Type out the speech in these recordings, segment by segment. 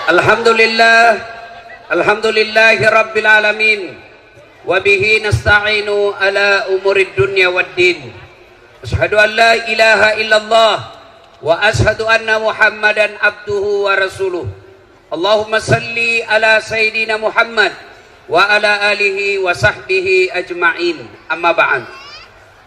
Alhamdulillah, alhamdulillahi rabbil alamin, wa bihi nasta'inu ala umurid dunya waddin. Asyhadu an la ilaha illallah wa asyhadu anna Muhammadan abduhu wa rasuluh. Allahumma salli ala sayyidina Muhammad wa ala alihi wa sahbihi ajma'in. Amma ba'd.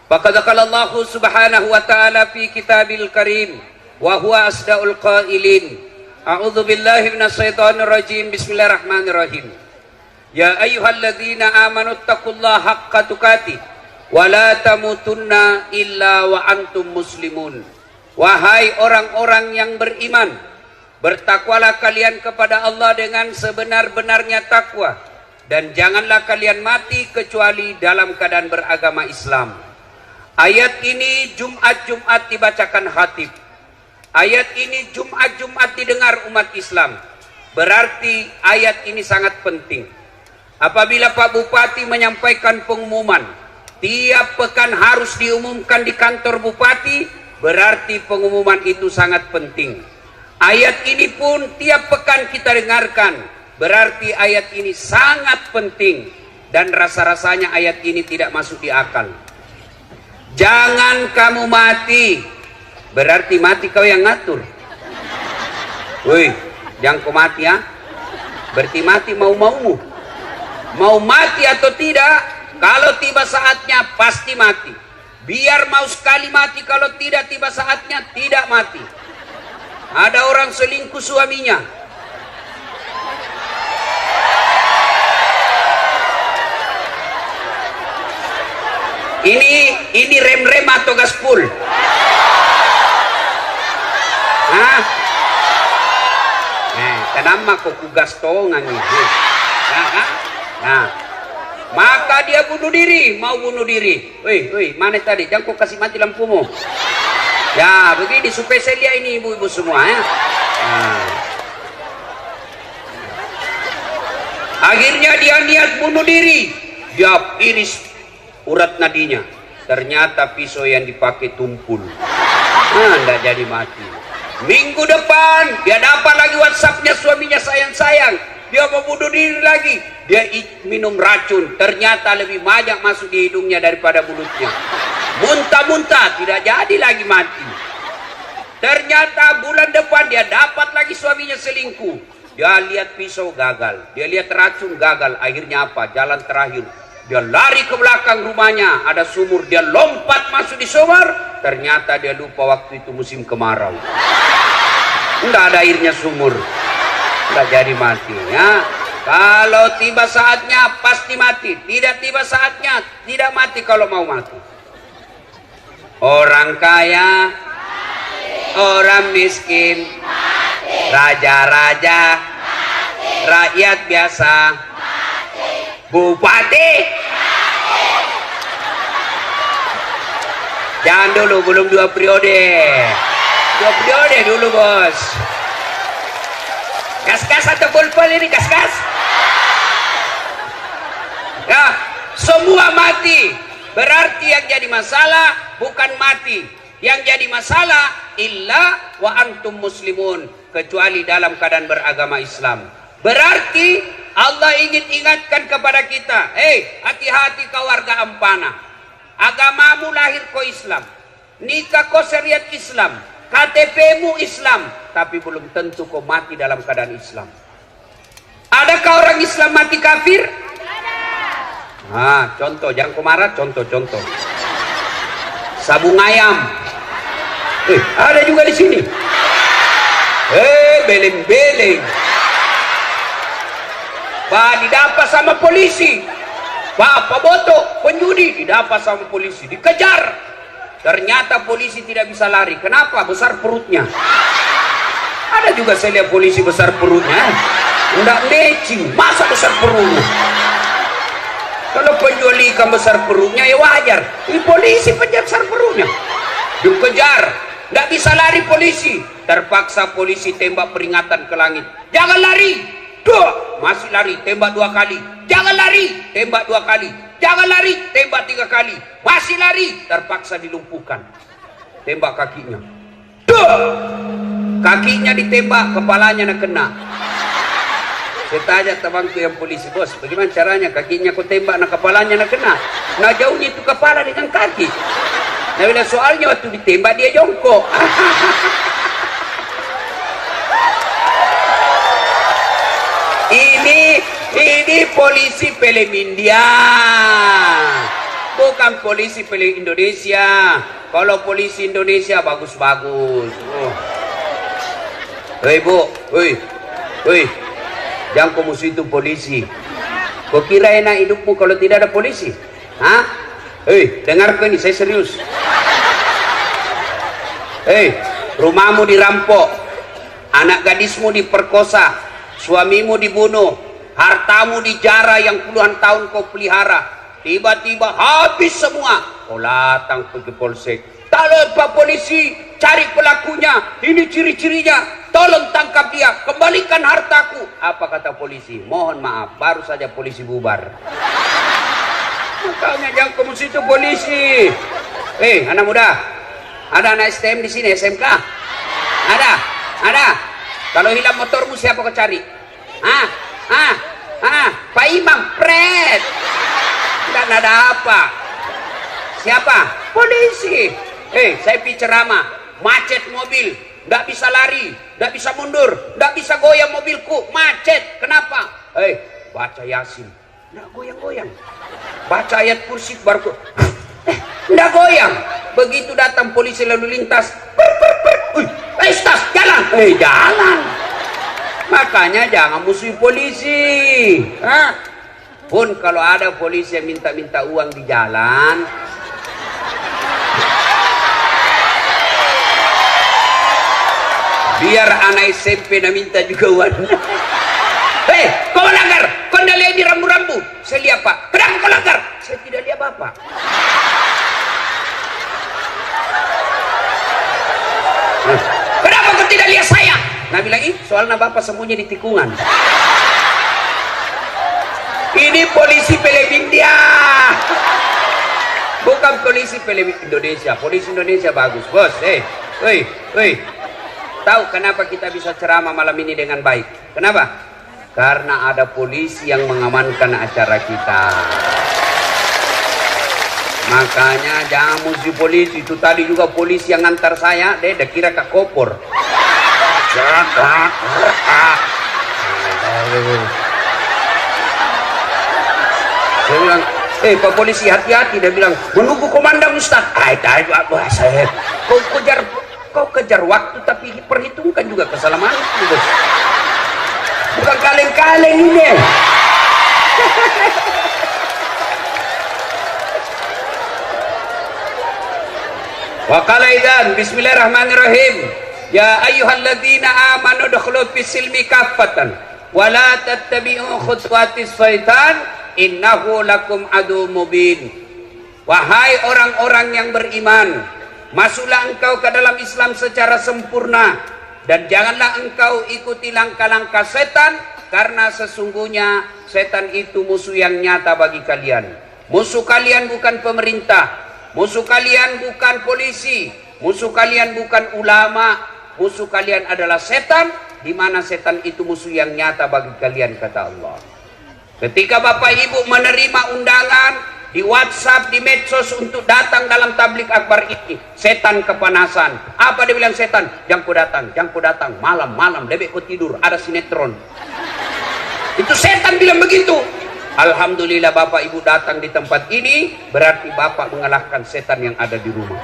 Faqad qala Allah subhanahu wa ta'ala fi kitabil karim wa huwa asdaul qailin. A'udzu billahi minasyaitonir rajim. Bismillahirrahmanirrahim. Ya ayyuhalladzina amanu taqullaha haqqa tuqatih wa la tamutunna illa wa antum muslimun. Wahai orang-orang yang beriman, bertakwalah kalian kepada Allah dengan sebenar-benarnya takwa, dan janganlah kalian mati kecuali dalam keadaan beragama Islam. Ayat ini Jumat-Jumat dibacakan khatib. Ayat ini Jumat-Jumat didengar umat Islam. Berarti ayat ini sangat penting. Apabila Pak Bupati menyampaikan pengumuman, tiap pekan harus diumumkan di kantor Bupati, berarti pengumuman itu sangat penting. Ayat ini pun tiap pekan kita dengarkan, berarti ayat ini sangat penting. Dan rasa-rasanya ayat ini tidak masuk di akal. Jangan kamu mati, berarti mati kau yang ngatur. Woi, jangan kau mati ya. Berarti mati mau-maumu. Mau mati atau tidak, kalau tiba saatnya pasti mati. Biar mau sekali mati, kalau tidak tiba saatnya tidak mati. Ada orang selingkuh suaminya. Ini rem-rem atau gaspol? Hah? Kenapa kok kugas tongan itu? Nah, maka dia bunuh diri, mau bunuh diri. Woi, mana tadi? Jangan kau kasih mati lampumu. Ya, begini supaya saya lihat ini ibu-ibu semua ya. Nah. Akhirnya dia niat bunuh diri. Dia iris urat nadinya. Ternyata pisau yang dipakai tumpul. Nggak jadi mati. Minggu depan dia dapat lagi WhatsAppnya suaminya, sayang-sayang. Dia mau bunuh diri lagi. Dia minum racun. Ternyata lebih banyak masuk di hidungnya daripada mulutnya. Muntah-muntah, tidak jadi lagi mati. Ternyata bulan depan dia dapat lagi suaminya selingkuh. Dia lihat pisau gagal, dia lihat racun gagal. Akhirnya apa? Jalan terakhir, dia lari ke belakang rumahnya, ada sumur, dia lompat masuk di sumur. Ternyata dia lupa waktu itu musim kemarau. Enggak ada airnya sumur. Enggak jadi mati ya. Kalau tiba saatnya pasti mati. Tidak tiba saatnya tidak mati kalau mau mati. Orang kaya mati. Orang miskin mati. Raja-raja mati. Rakyat biasa mati. Bupati mati. Jangan dulu, belum 2 periode. 2 periode dulu bos. Gas-gas atau pol-pol ini? Gas-gas ya, semua mati. Berarti yang jadi masalah bukan mati, yang jadi masalah illa wa antum muslimun, kecuali dalam keadaan beragama Islam. Berarti Allah ingin ingatkan kepada kita, hati-hati kau warga Ampana. Agamamu lahir kau Islam, nikah kau syariat Islam, KTP-mu Islam, tapi belum tentu kau mati dalam keadaan Islam. Adakah orang Islam mati kafir? Contoh, jangan kau marah, contoh. Sabung ayam. Ada juga di sini. Beleng-beleng. Didapat sama polisi. Pak Boto, penjudi, didapat sama polisi, dikejar. Ternyata polisi tidak bisa lari. Kenapa? Besar perutnya. Ada juga saya lihat polisi besar perutnya. Enggak matching. Masa besar perutnya? Kalau penjual ikan besar perutnya ya wajar. Ini polisi penjual besar perutnya. Dikejar. Enggak bisa lari polisi. Terpaksa polisi tembak peringatan ke langit. Jangan lari. Masih lari. Tembak 2 kali. Jangan lari. Tembak 2 kali. Jangan lari. Tembak 3 kali. Masih lari. Terpaksa dilumpuhkan. Tembak kakinya. Kakinya ditembak, kepalanya nak kena. Saya tanya temanku yang polisi, bos, bagaimana caranya? Kakinya kau tembak, nah kepalanya nak kena. Nah jauhnya itu kepala dengan kaki. Nah bila soalnya waktu ditembak dia jongkok. Ini polisi film India, bukan polisi film Indonesia. Kalau polisi Indonesia bagus-bagus. Oh. Hei bu, hei, jangan kau musuh itu polisi. Kau kira enak hidupmu kalau tidak ada polisi? Hah? Hei, dengarkan ini, saya serius. Hei, rumahmu dirampok, anak gadismu diperkosa, suamimu dibunuh, hartamu dijara yang puluhan tahun kau pelihara, tiba-tiba habis semua. Kau datang pergi polsek. Tolong Pak Polisi, cari pelakunya. Ini ciri-cirinya. Tolong tangkap dia, kembalikan hartaku. Apa kata polisi? Mohon maaf, baru saja polisi bubar. Makanya jangan kamu situ polisi. Anak muda, ada anak STM di sini, SMK? Ada. Kalau hilang motormu siapa kau cari? Pak Imam, pret. Dan ada apa? Siapa? Polisi. Saya pergi ceramah, macet mobil, nggak bisa lari, nggak bisa mundur, nggak bisa goyang mobilku, macet. Kenapa? Baca Yasin, nggak goyang-goyang. Baca ayat kursi baru, nggak goyang. Begitu datang polisi lalu lintas, tas, jalan, jalan. Makanya jangan musuhi polisi. Pun kalau ada polisi yang minta-minta uang di jalan, biar anak SMP nak minta juga uang. Kau melanggar, kau tidak lihat di rambu-rambu. Saya lihat Pak. Kenapa kau langgar? Saya tidak lihat Bapak. Kenapa kau tidak lihat saya? Nah bilang, soalnya Bapak sembunyi di tikungan. Ini polisi film India, bukan polisi film Indonesia. Polisi Indonesia bagus, bos. Tahu kenapa kita bisa ceramah malam ini dengan baik? Kenapa? Karena ada polisi yang mengamankan acara kita. Makanya jangan musuh polisi. Itu tadi juga polisi yang ngantar saya, dia kira Kak Kopor. Dia bilang, Pak polisi hati-hati. Dia bilang, menunggu komandan Ustaz. Kau kejar waktu tapi perhitungkan juga keselamatanmu. Bukan kaleng-kaleng ini. Wa qala idzan bismillahirrahmanirrahim. Ya ayyuhalladzina amanu dukhulu fis silmi kaffatan wa la tattabi'u khutuwatis syaitan innahu lakum adu mubin. Wahai orang-orang yang beriman, masuklah engkau ke dalam Islam secara sempurna dan janganlah engkau ikuti langkah-langkah setan, karena sesungguhnya setan itu musuh yang nyata bagi kalian. Musuh kalian bukan pemerintah, musuh kalian bukan polisi, musuh kalian bukan ulama, musuh kalian adalah setan, di mana setan itu musuh yang nyata bagi kalian, kata Allah. Ketika Bapak Ibu menerima undangan di WhatsApp, di medsos untuk datang dalam tablik akbar ini, setan kepanasan. Apa dia bilang setan? Jangan ku datang, malam-malam lebih ku tidur, ada sinetron. Itu setan bilang begitu. Alhamdulillah Bapak Ibu datang di tempat ini, berarti Bapak mengalahkan setan yang ada di rumah.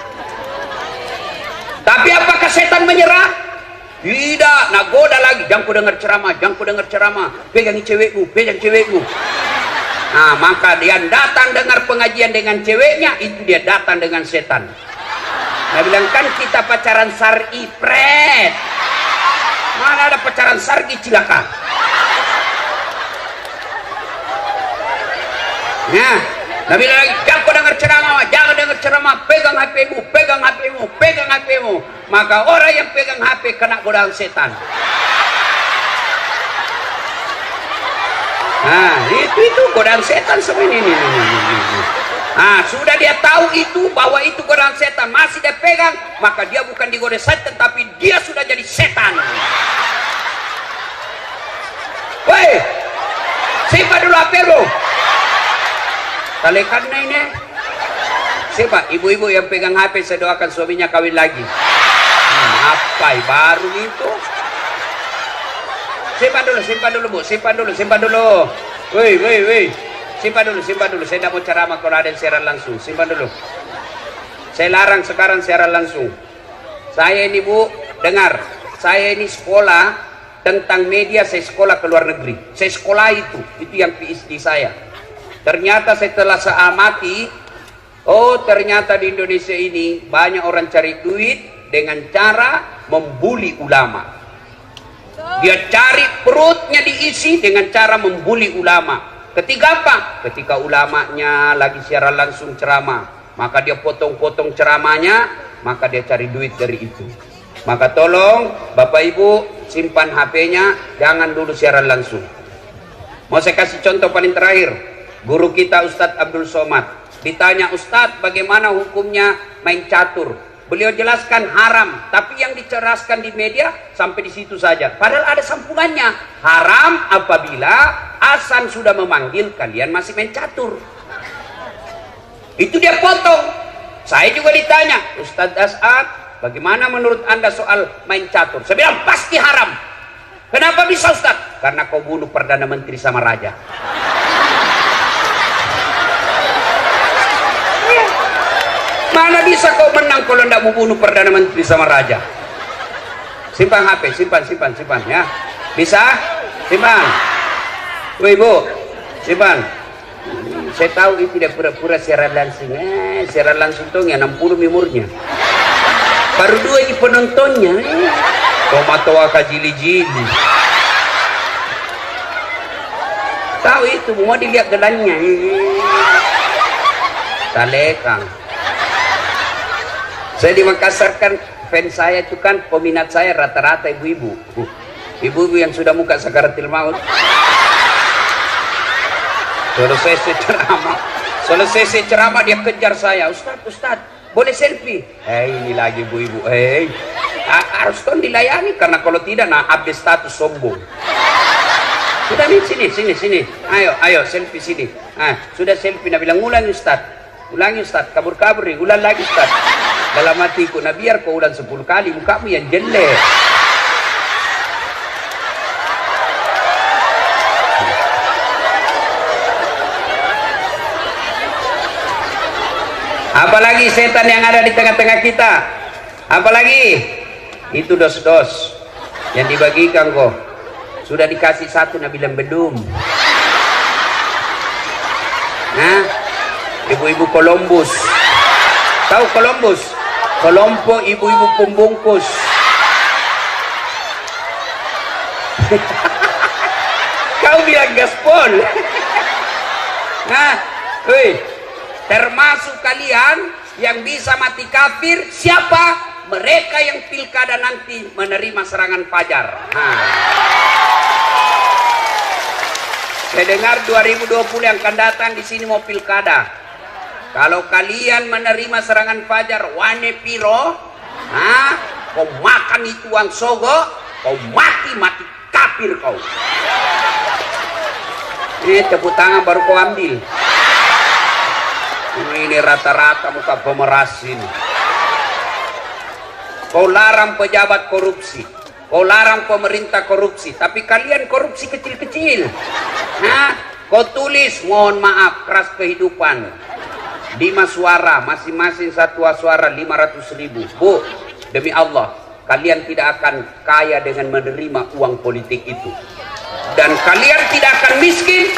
Tapi apakah setan menyerah? Tidak, nagoda lagi. Jangan ku dengar ceramah, pegang cewekmu. Nah, maka dia datang dengar pengajian dengan ceweknya, itu dia datang dengan setan. Nah, bilang kan kita pacaran syar'i, pret. Mana ada pacaran syar'i, cilaka. Nah, Nabi lagi, jangan dengar ceramah, pegang HP-mu. Maka orang yang pegang HP kena godaan setan. Nah, itu godaan setan sebenarnya ini. Nah, sudah dia tahu itu, bahwa itu godaan setan, masih dia pegang, maka dia bukan digoda setan, tapi dia sudah jadi setan. Woi, Simpan dulu HP lo. Talekan na ini. Siapa? Ibu-ibu yang pegang HP, saya doakan suaminya kawin lagi. Apa baru itu? Simpan dulu bu, simpan dulu. Woi. Simpan dulu. Saya tidak mau ceramah kalau ada yang siaran langsung. Simpan dulu. Saya larang sekarang siaran langsung. Saya ini bu, dengar. Saya ini sekolah tentang media, saya sekolah ke luar negeri. Saya sekolah itu yang PhD saya. Ternyata setelah saya amati, oh ternyata di Indonesia ini banyak orang cari duit dengan cara membuli ulama. Dia cari perutnya diisi dengan cara membuli ulama. Ketika apa? Ketika ulamanya lagi siaran langsung ceramah, maka dia potong-potong ceramahnya, maka dia cari duit dari itu. Maka tolong Bapak Ibu simpan HP-nya, jangan dulu siaran langsung. Mau saya kasih contoh paling terakhir. Guru kita Ustadz Abdul Somad ditanya, Ustadz bagaimana hukumnya main catur? Beliau jelaskan haram, tapi yang diceraskan di media sampai di situ saja. Padahal ada sambungannya. Haram apabila azan sudah memanggil kalian masih main catur. Itu dia potong. Saya juga ditanya, Ustadz As'ad, bagaimana menurut anda soal main catur? Saya bilang pasti haram. Kenapa bisa Ustadz? Karena kau bunuh Perdana Menteri sama Raja. Mana bisa kau menang kalau tidak mau bunuh Perdana Menteri sama Raja? Simpan HP, simpan ya. Bisa? Simpan. Woi Bu, simpan. Saya tahu itu tidak pura-pura siaran langsung. Siaran langsung tuh ya 60 memornya. Baru 2 ini penontonnya. Tomato jili-jili. Tahu itu, mau dilihat gelannya. Talekang. Saya di Makassar kan, fans saya itu kan, peminat saya rata-rata ibu-ibu. Ibu-ibu yang sudah muka sakaratil maut. Selesai ceramah dia kejar saya. Ustadz, boleh selfie? Ini lagi ibu-ibu. Harus kan dilayani, karena kalau tidak, nah update status sombong. Sudah nih, sini. Ayo, selfie sini. Sudah selfie, nah bilang, ulangi Ustadz, kabur-kabur nih, ulang lagi Ustadz. Dalam hatiku, nah biar kau ulang 10 kali, mukamu yang jelek. Apalagi setan yang ada di tengah-tengah kita? Apalagi? Itu dos-dos yang dibagikan kok. Sudah dikasih satu, nah bilang belum. Nah, ibu-ibu Columbus. Tahu Columbus? Kelompok ibu-ibu pembungkus. Kau bilang gaspol. Nah, termasuk kalian yang bisa mati kafir, siapa? Mereka yang pilkada nanti menerima serangan fajar. Saya dengar 2020 yang akan datang di sini mau pilkada. Kalau kalian menerima serangan fajar wane piro, kau makan itu uang sogo, kau mati kafir kau. Ini tepuk tangan baru kau ambil. Ini rata-rata muka pemerasin. Kau larang pejabat korupsi, kau larang pemerintah korupsi, tapi kalian korupsi kecil-kecil. Kau tulis mohon maaf keras kehidupan. 5 suara, masing-masing satu suara 500.000. Bu, demi Allah, kalian tidak akan kaya dengan menerima uang politik itu. Dan kalian tidak akan miskin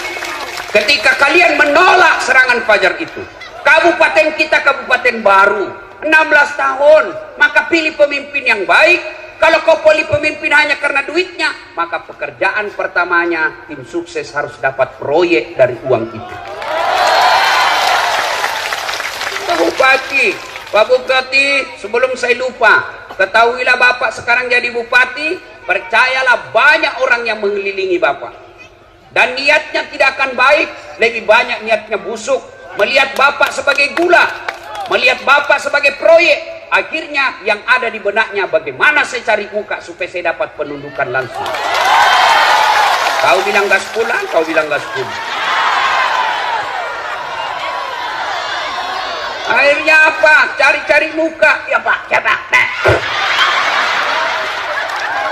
ketika kalian menolak serangan fajar itu. Kabupaten kita kabupaten baru, 16 tahun, maka pilih pemimpin yang baik. Kalau kau pilih pemimpin hanya karena duitnya, maka pekerjaan pertamanya tim sukses harus dapat proyek dari uang itu. Pak Bupati, sebelum saya lupa, ketahuilah Bapak sekarang jadi Bupati, percayalah banyak orang yang mengelilingi Bapak. Dan niatnya tidak akan baik, lebih banyak niatnya busuk. Melihat Bapak sebagai gula, melihat Bapak sebagai proyek, akhirnya yang ada di benaknya bagaimana saya cari muka supaya saya dapat penundukan langsung. Kau bilang gaspulan, kau bilang gaspul. Akhirnya apa? Cari-cari muka. Ya Pak, ya Pak.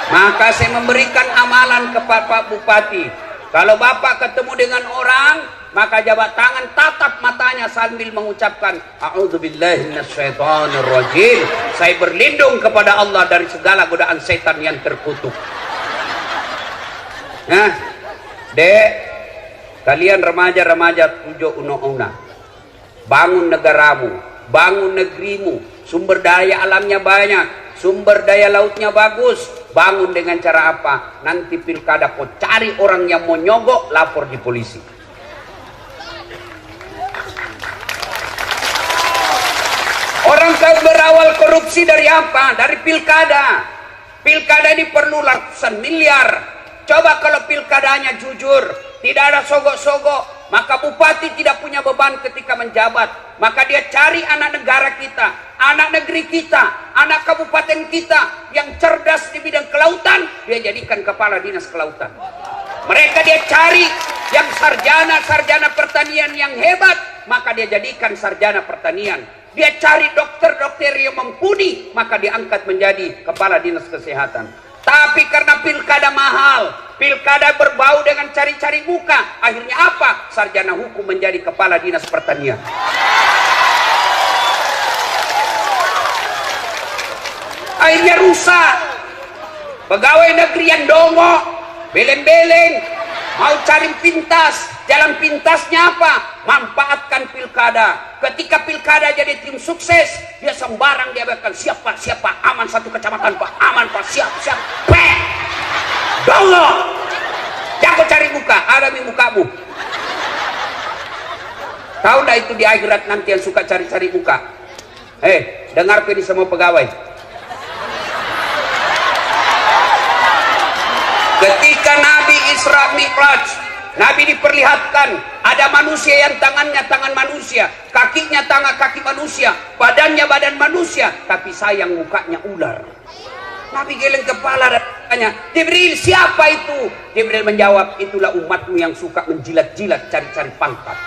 Maka saya memberikan amalan kepada Pak Bupati. Kalau Bapak ketemu dengan orang, maka jabat tangan, tatap matanya sambil mengucapkan a'udzubillahi minasyaitonirrajim. Saya berlindung kepada Allah dari segala godaan setan yang terkutuk. Nah, Dek, kalian remaja-remaja tujuh una-una, bangun negaramu, bangun negerimu. Sumber daya alamnya banyak, sumber daya lautnya bagus. Bangun dengan cara apa? Nanti pilkada kau cari orang yang mau nyogok, lapor di polisi. Orang kau berawal korupsi dari apa? Dari pilkada. Pilkada ini perlu ratusan miliar. Coba kalau pilkadanya jujur, tidak ada sogok-sogok, maka bupati tidak punya beban ketika menjabat. Maka dia cari anak negara kita, anak negeri kita, anak kabupaten kita yang cerdas di bidang kelautan, dia jadikan kepala dinas kelautan. Mereka dia cari yang sarjana pertanian yang hebat, maka dia jadikan sarjana pertanian. Dia cari dokter-dokter yang mumpuni, maka diangkat menjadi kepala dinas kesehatan. Tapi karena pilkada mahal, pilkada berbau dengan cari-cari muka, akhirnya apa? Sarjana hukum menjadi kepala dinas pertanian. Akhirnya rusak. Pegawai negeri yang dongok, beleng-beleng, mau cari pintas. Jalan pintasnya apa? Manfaatkan pilkada. Ketika pilkada jadi tim sukses, dia sembarang dia bahkan siap Pak, aman satu kecamatan Pak, aman Pak, siap. Peh, dongok. Jangan cari muka, ada di mukamu. Tahu nggak itu di akhirat nanti yang suka cari-cari muka? Dengar ini semua pegawai. Ketika Nabi Isra Mi'raj, Nabi diperlihatkan ada manusia yang tangannya tangan manusia, kakinya kaki manusia, badannya badan manusia, tapi sayang mukanya ular. Nabi geleng kepala dan tanya, Jibril, siapa itu? Jibril menjawab, itulah umatmu yang suka menjilat-jilat, cari-cari pangkat.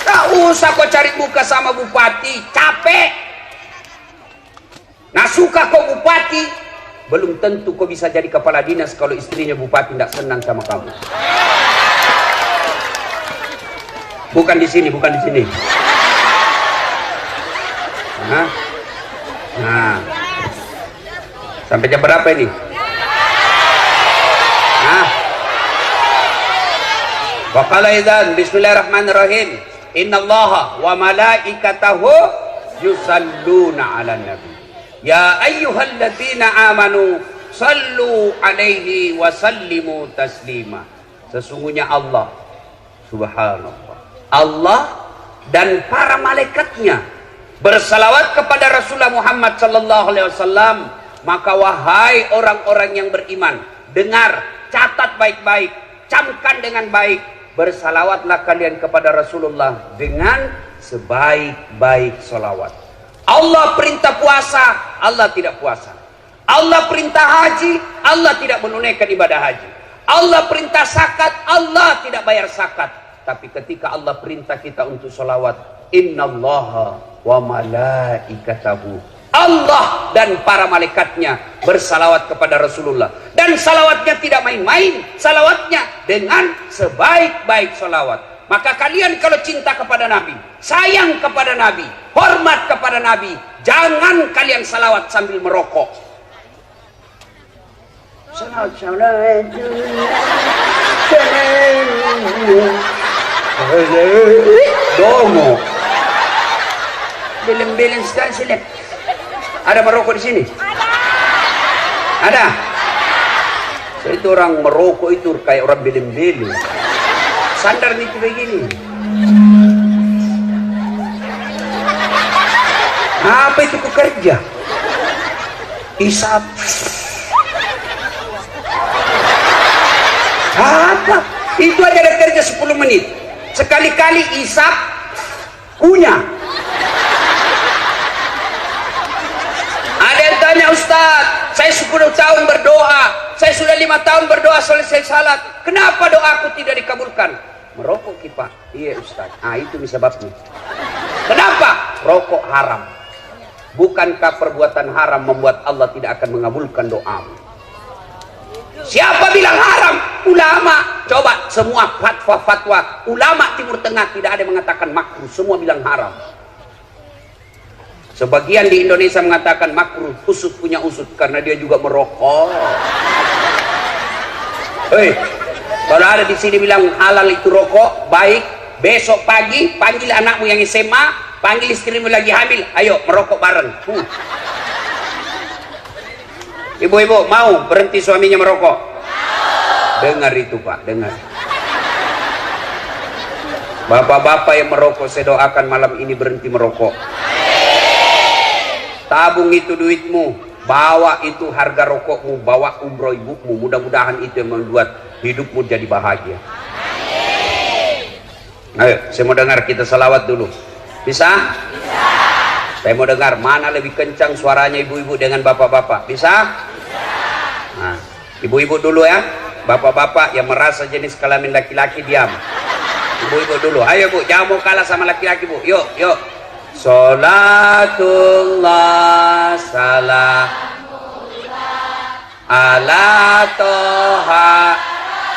Tak usah kau cari muka sama bupati, capek. Nah suka kau bupati, belum tentu kau bisa jadi kepala dinas kalau istrinya bupati tidak senang sama kamu. Bukan di sini. Nah, sampai jam berapa ini? Waqala idzan bismillahirrahmanirrahim. Innallaha wa malaikatahu yusalluna 'alan nabi. Ya ayyuhalladzina amanu sallu alaihi wa sallimu taslima. Sesungguhnya Allah subhanallah, Allah dan para malaikatnya bersalawat kepada Rasulullah Muhammad sallallahu alaihi wasallam. Maka wahai orang-orang yang beriman, dengar, catat baik-baik, camkan dengan baik, bersalawatlah kalian kepada Rasulullah dengan sebaik-baik salawat. Allah perintah puasa, Allah tidak puasa. Allah perintah haji, Allah tidak menunaikan ibadah haji. Allah perintah zakat, Allah tidak bayar zakat. Tapi ketika Allah perintah kita untuk salawat, innallaha wa malaikatahu, Allah dan para malaikatnya bersalawat kepada Rasulullah. Dan salawatnya tidak main-main, salawatnya dengan sebaik-baik salawat. Maka kalian kalau cinta kepada Nabi, sayang kepada Nabi, hormat kepada Nabi, jangan kalian salawat sambil merokok. Dongo. Beleng-beleng sekali sini. Ada merokok di sini? Ada. So, itu orang merokok itu kayak orang beleng-beleng. Sandar itu begini. Apa itu pekerja? Isap. Apa? Itu aja ada kerja 10 menit. Sekali-kali isap, kunyah. Ada yang tanya, Ustaz, saya 10 tahun berdoa berdoa. Saya sudah 5 tahun berdoa selesai salat. Kenapa doaku tidak dikabulkan? Merokok Pak. Iya Ustaz. Itu sebabnya. Kenapa? Rokok haram. Bukankah perbuatan haram membuat Allah tidak akan mengabulkan doamu? Siapa bilang haram? Ulama. Coba semua fatwa-fatwa ulama Timur Tengah tidak ada yang mengatakan makruh, semua bilang haram. Sebagian di Indonesia mengatakan makruh, usut punya usut karena dia juga merokok. Hei, kalau ada di sini bilang halal itu rokok, baik, besok pagi panggil anakmu yang SMA, panggil istrimu lagi hamil, ayo merokok bareng. Ibu-ibu mau berhenti suaminya merokok? Dengar itu Pak, dengar. Bapak-bapak yang merokok, saya doakan malam ini berhenti merokok. Tabung itu duitmu, bawa itu harga rokokmu, bawa umroh ibumu. Mudah-mudahan itu yang membuat hidupmu jadi bahagia. Ayo, saya mau dengar kita salawat dulu. Bisa? Bisa. Saya mau dengar mana lebih kencang suaranya ibu-ibu dengan bapak-bapak. Bisa? Nah, ibu-ibu dulu ya. Bapak-bapak yang merasa jenis kelamin laki-laki diam. Ibu-ibu dulu. Ayo Bu, jangan mau kalah sama laki-laki Bu. Yuk, yuk. Salatullah salamullah ala toha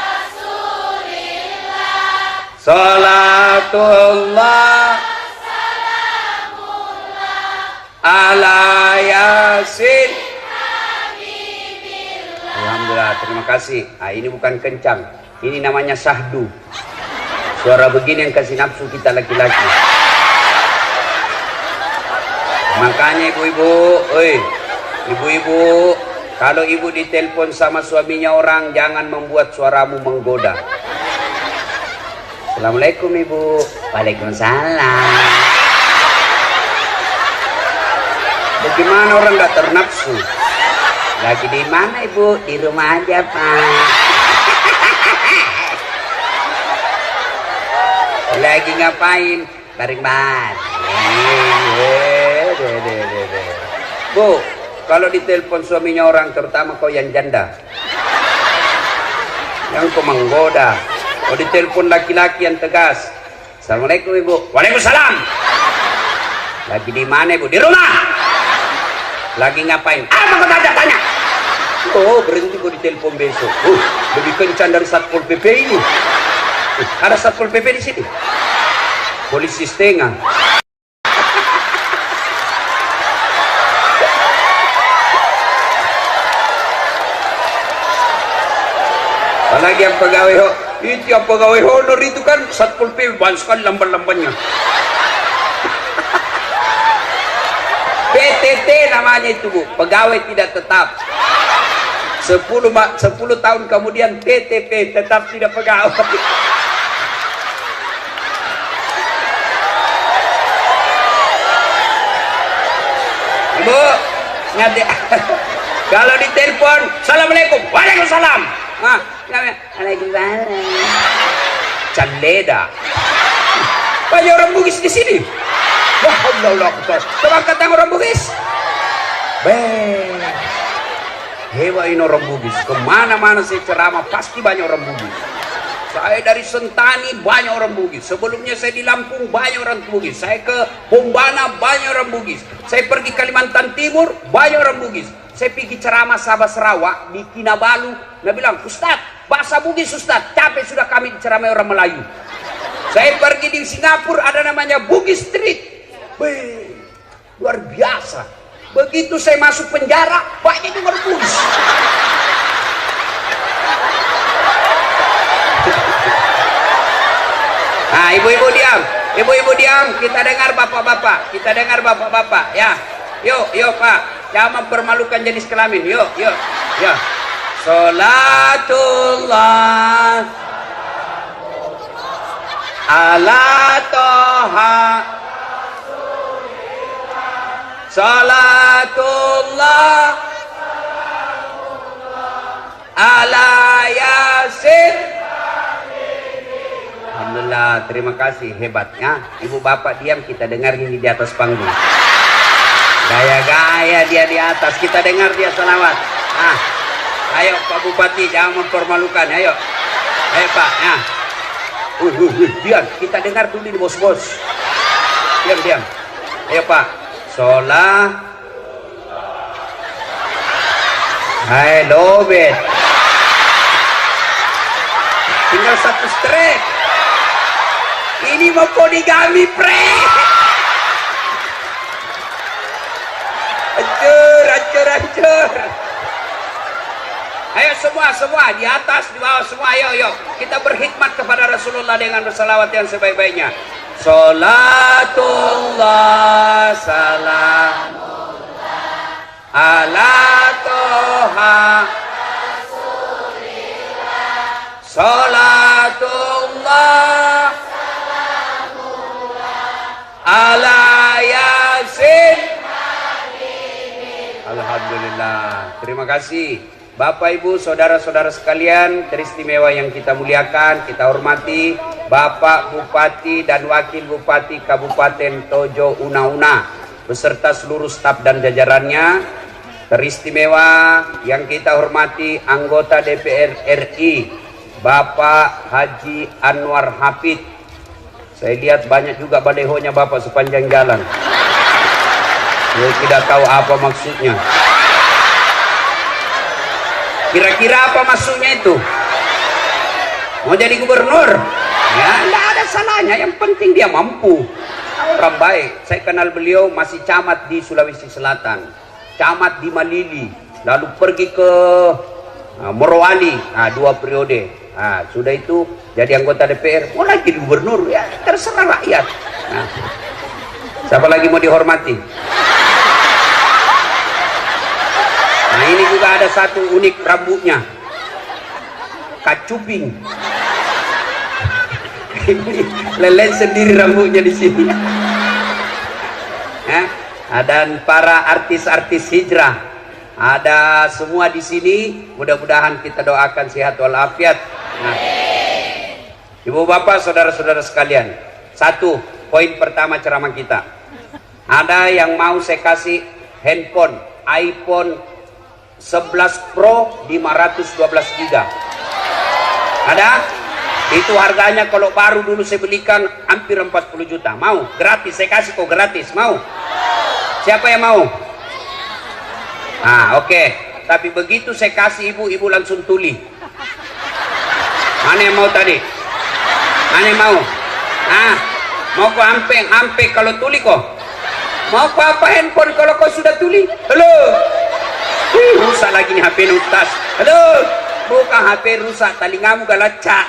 Rasulillah. Salatullah salamullah ala yasin. Alhamdulillah, terima kasih. Ini bukan kencang, ini namanya syahdu. Suara begini yang kasih nafsu kita laki-laki. Makanya ibu-ibu, ibu-ibu, kalau ibu ditelepon sama suaminya orang, jangan membuat suaramu menggoda. Assalamualaikum ibu. Waalaikumsalam. Bagaimana orang gak ternafsu? Lagi di mana ibu? Di rumah aja Pak. Lagi ngapain? Tarik bat. Bu, kalau ditelepon suaminya orang, terutama kau yang janda, yang kau menggoda. Kalau ditelepon laki-laki yang tegas, Assalamualaikum ibu. Waalaikumsalam. Lagi di mana ibu? Di rumah. Lagi ngapain? Apa kau tanya? Oh, berhenti kau ditelepon besok. Lebih kencang dari Satpol PP ini. Ada Satpol PP di sini. Polisi setengah. Apalagi yang pegawai itu, yang pegawai honor itu kan Satpol PP banyak sekali lamban-lambannya. PTT namanya itu Bu, pegawai tidak tetap. 10 tahun kemudian TTP, tetap tidak pegawai. Bu, ngati. Kalau ditelepon, Assalamualaikum. Waalaikumsalam. Waalaikumsalam. Caleda. Banyak orang Bugis di sini. Ya Allah, coba kata orang Bugis. Hebat ini orang Bugis. Kemana-mana saya ceramah pasti banyak orang Bugis. Saya dari Sentani banyak orang Bugis. Sebelumnya saya di Lampung banyak orang Bugis. Saya ke Bombana banyak orang Bugis. Saya pergi Kalimantan Timur banyak orang Bugis. Saya pergi ceramah Sabah Sarawak di Kinabalu. Dia bilang, Ustaz, bahasa Bugis Ustaz, capek sudah kami diceramai orang Melayu. Saya pergi di Singapura, ada namanya Bugis Street. Luar biasa. Begitu saya masuk penjara, banyak juga orang Bugis. Nah, ibu-ibu diam. Ibu-ibu diam, kita dengar bapak-bapak. Kita dengar bapak-bapak, ya. Yuk Pak. Jangan mempermalukan jenis kelamin. Yuk. Salatullah ala toha Salatullah ala yasin. Alhamdulillah, terima kasih, hebatnya. Ibu bapak diam, kita dengar ini di atas panggung. Gaya-gaya dia di atas, kita dengar dia selawat. Pak Bupati, jangan mempermalukan. Ayo. Ayo Pak. Nah. Diam, kita dengar dulu nih bos-bos. Diam. Ayo Pak. Sholat. I love it. Tinggal satu strek. Ini mau poligami, pre. Hancur. Ayo semua di atas, di bawah semua, ayo kita berkhidmat kepada Rasulullah dengan bersalawat yang sebaik-baiknya. Salatullah salamullah ala toha Rasulillah. Salatullah salamullah ala yasin. Alhamdulillah. Terima kasih Bapak Ibu saudara-saudara sekalian teristimewa yang kita muliakan, kita hormati Bapak Bupati dan Wakil Bupati Kabupaten Tojo Una beserta seluruh staf dan jajarannya. Teristimewa yang kita hormati anggota DPR RI Bapak Haji Anwar Hafid. Saya lihat banyak juga balehonya Bapak sepanjang jalan. Saya tidak tahu apa maksudnya. Kira-kira apa maksudnya itu? Mau jadi gubernur? Ya, tidak ada salahnya. Yang penting dia mampu. Orang baik. Saya kenal beliau masih camat di Sulawesi Selatan, camat di Malili, lalu pergi ke Morowali, 2 periode. Sudah itu jadi anggota DPR. Mau lagi gubernur? Ya, terserah rakyat. Siapa lagi mau dihormati? Nah, ini juga ada satu unik rambutnya, kacuping. Lelen sendiri rambutnya di sini. Dan para artis-artis hijrah, ada semua di sini. Mudah-mudahan kita doakan sehat walafiat. Nah, Ibu Bapak, saudara-saudara sekalian, satu poin pertama ceramah kita. Ada yang mau saya kasih handphone iPhone 11 Pro 512 GB. Ada? Itu harganya kalau baru dulu saya belikan hampir 40 juta. Mau? Gratis, saya kasih kok gratis. Mau? Siapa yang mau? Oke. Tapi begitu saya kasih ibu langsung tuli. Mana yang mau tadi? Mana yang mau? Mau kok hampe kalau tuli kok? Mau kok apa handphone kalau kau sudah tuli? Halo? Rusak lagi nih HP Ustaz. Halo? Bukan HP rusak, telingamu galacak.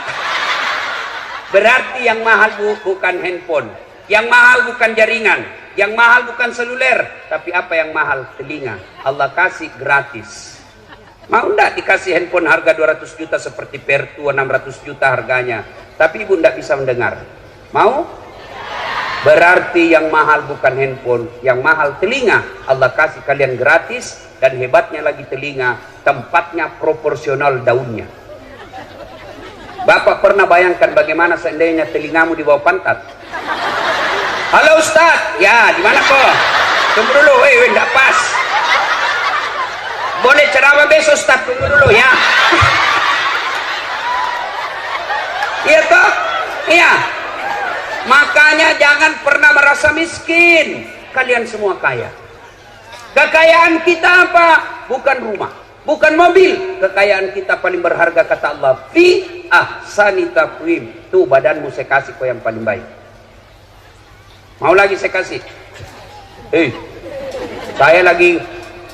Berarti yang mahal bukan handphone, yang mahal bukan jaringan, yang mahal bukan seluler, tapi apa yang mahal? Telinga. Allah kasih gratis. Mau enggak dikasih handphone harga 200 juta seperti Pertua 600 juta harganya, tapi ibu enggak bisa mendengar? Mau? Berarti yang mahal bukan handphone, yang mahal telinga. Allah kasih kalian gratis, dan hebatnya lagi telinga, tempatnya proporsional daunnya. Bapak pernah bayangkan bagaimana seandainya telingamu di bawah pantat? Halo Ustaz, ya di mana kok? Tunggu dulu, enggak pas. Boleh ceramah besok Ustaz, tunggu dulu ya. Iya toh? Iya. Makanya jangan pernah merasa miskin. Kalian semua kaya. Kekayaan kita apa? Bukan rumah, bukan mobil. Kekayaan kita paling berharga kata Allah, fi ahsani taqwim. Tuh badanmu saya kasih kau yang paling baik. Mau lagi saya kasih? Saya lagi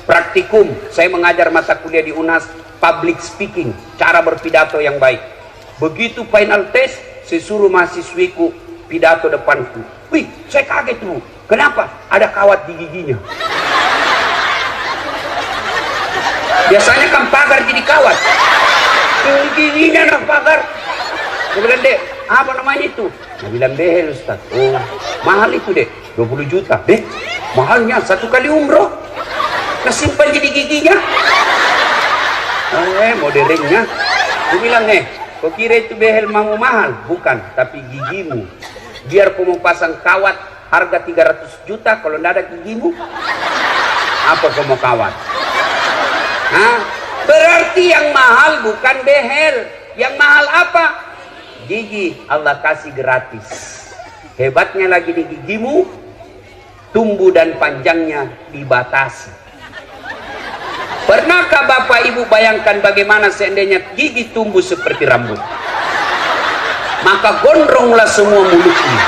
praktikum. Saya mengajar mata kuliah di UNAS public speaking, cara berpidato yang baik. Begitu final test, saya suruh mahasiswiku pidato depanku. Wih, saya kaget tuh. Kenapa? Ada kawat di giginya. Biasanya kan pagar jadi kawat. Giginya nak pagar. Saya bilang, Dek, apa namanya itu? Saya bilang, behel Ustaz. Oh, mahal itu Dek, 20 juta. Dek, mahalnya 1 kali umroh. Kesimpan jadi giginya. Modelingnya. Saya bilang, kau kira itu behel mau mahal? Bukan, tapi gigimu. Biar kau mau pasang kawat harga 300 juta, kalau tidak ada gigimu, apa kau mau kawat? Berarti Berarti yang mahal bukan behel. Yang mahal apa? Gigi. Allah kasih gratis. Hebatnya lagi di gigimu, tumbuh dan panjangnya dibatasi. Pernahkah Bapak Ibu bayangkan bagaimana seandainya gigi tumbuh seperti rambut? Maka gondronglah semua mulutnya.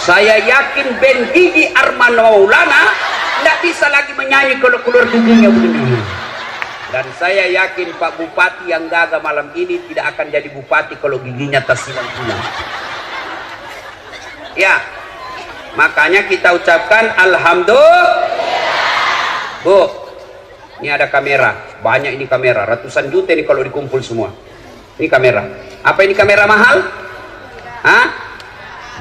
Saya yakin band Gigi Arman Maulana tidak bisa lagi menyanyi kalau keluar giginya begini. Dan saya yakin Pak Bupati yang gagah malam ini tidak akan jadi bupati kalau giginya tersilang-silang. Ya, makanya kita ucapkan Alhamdulillah. Bu, ini ada kamera, banyak ini kamera, ratusan juta ini kalau dikumpul semua. Ini kamera. Apa ini kamera mahal? Hah?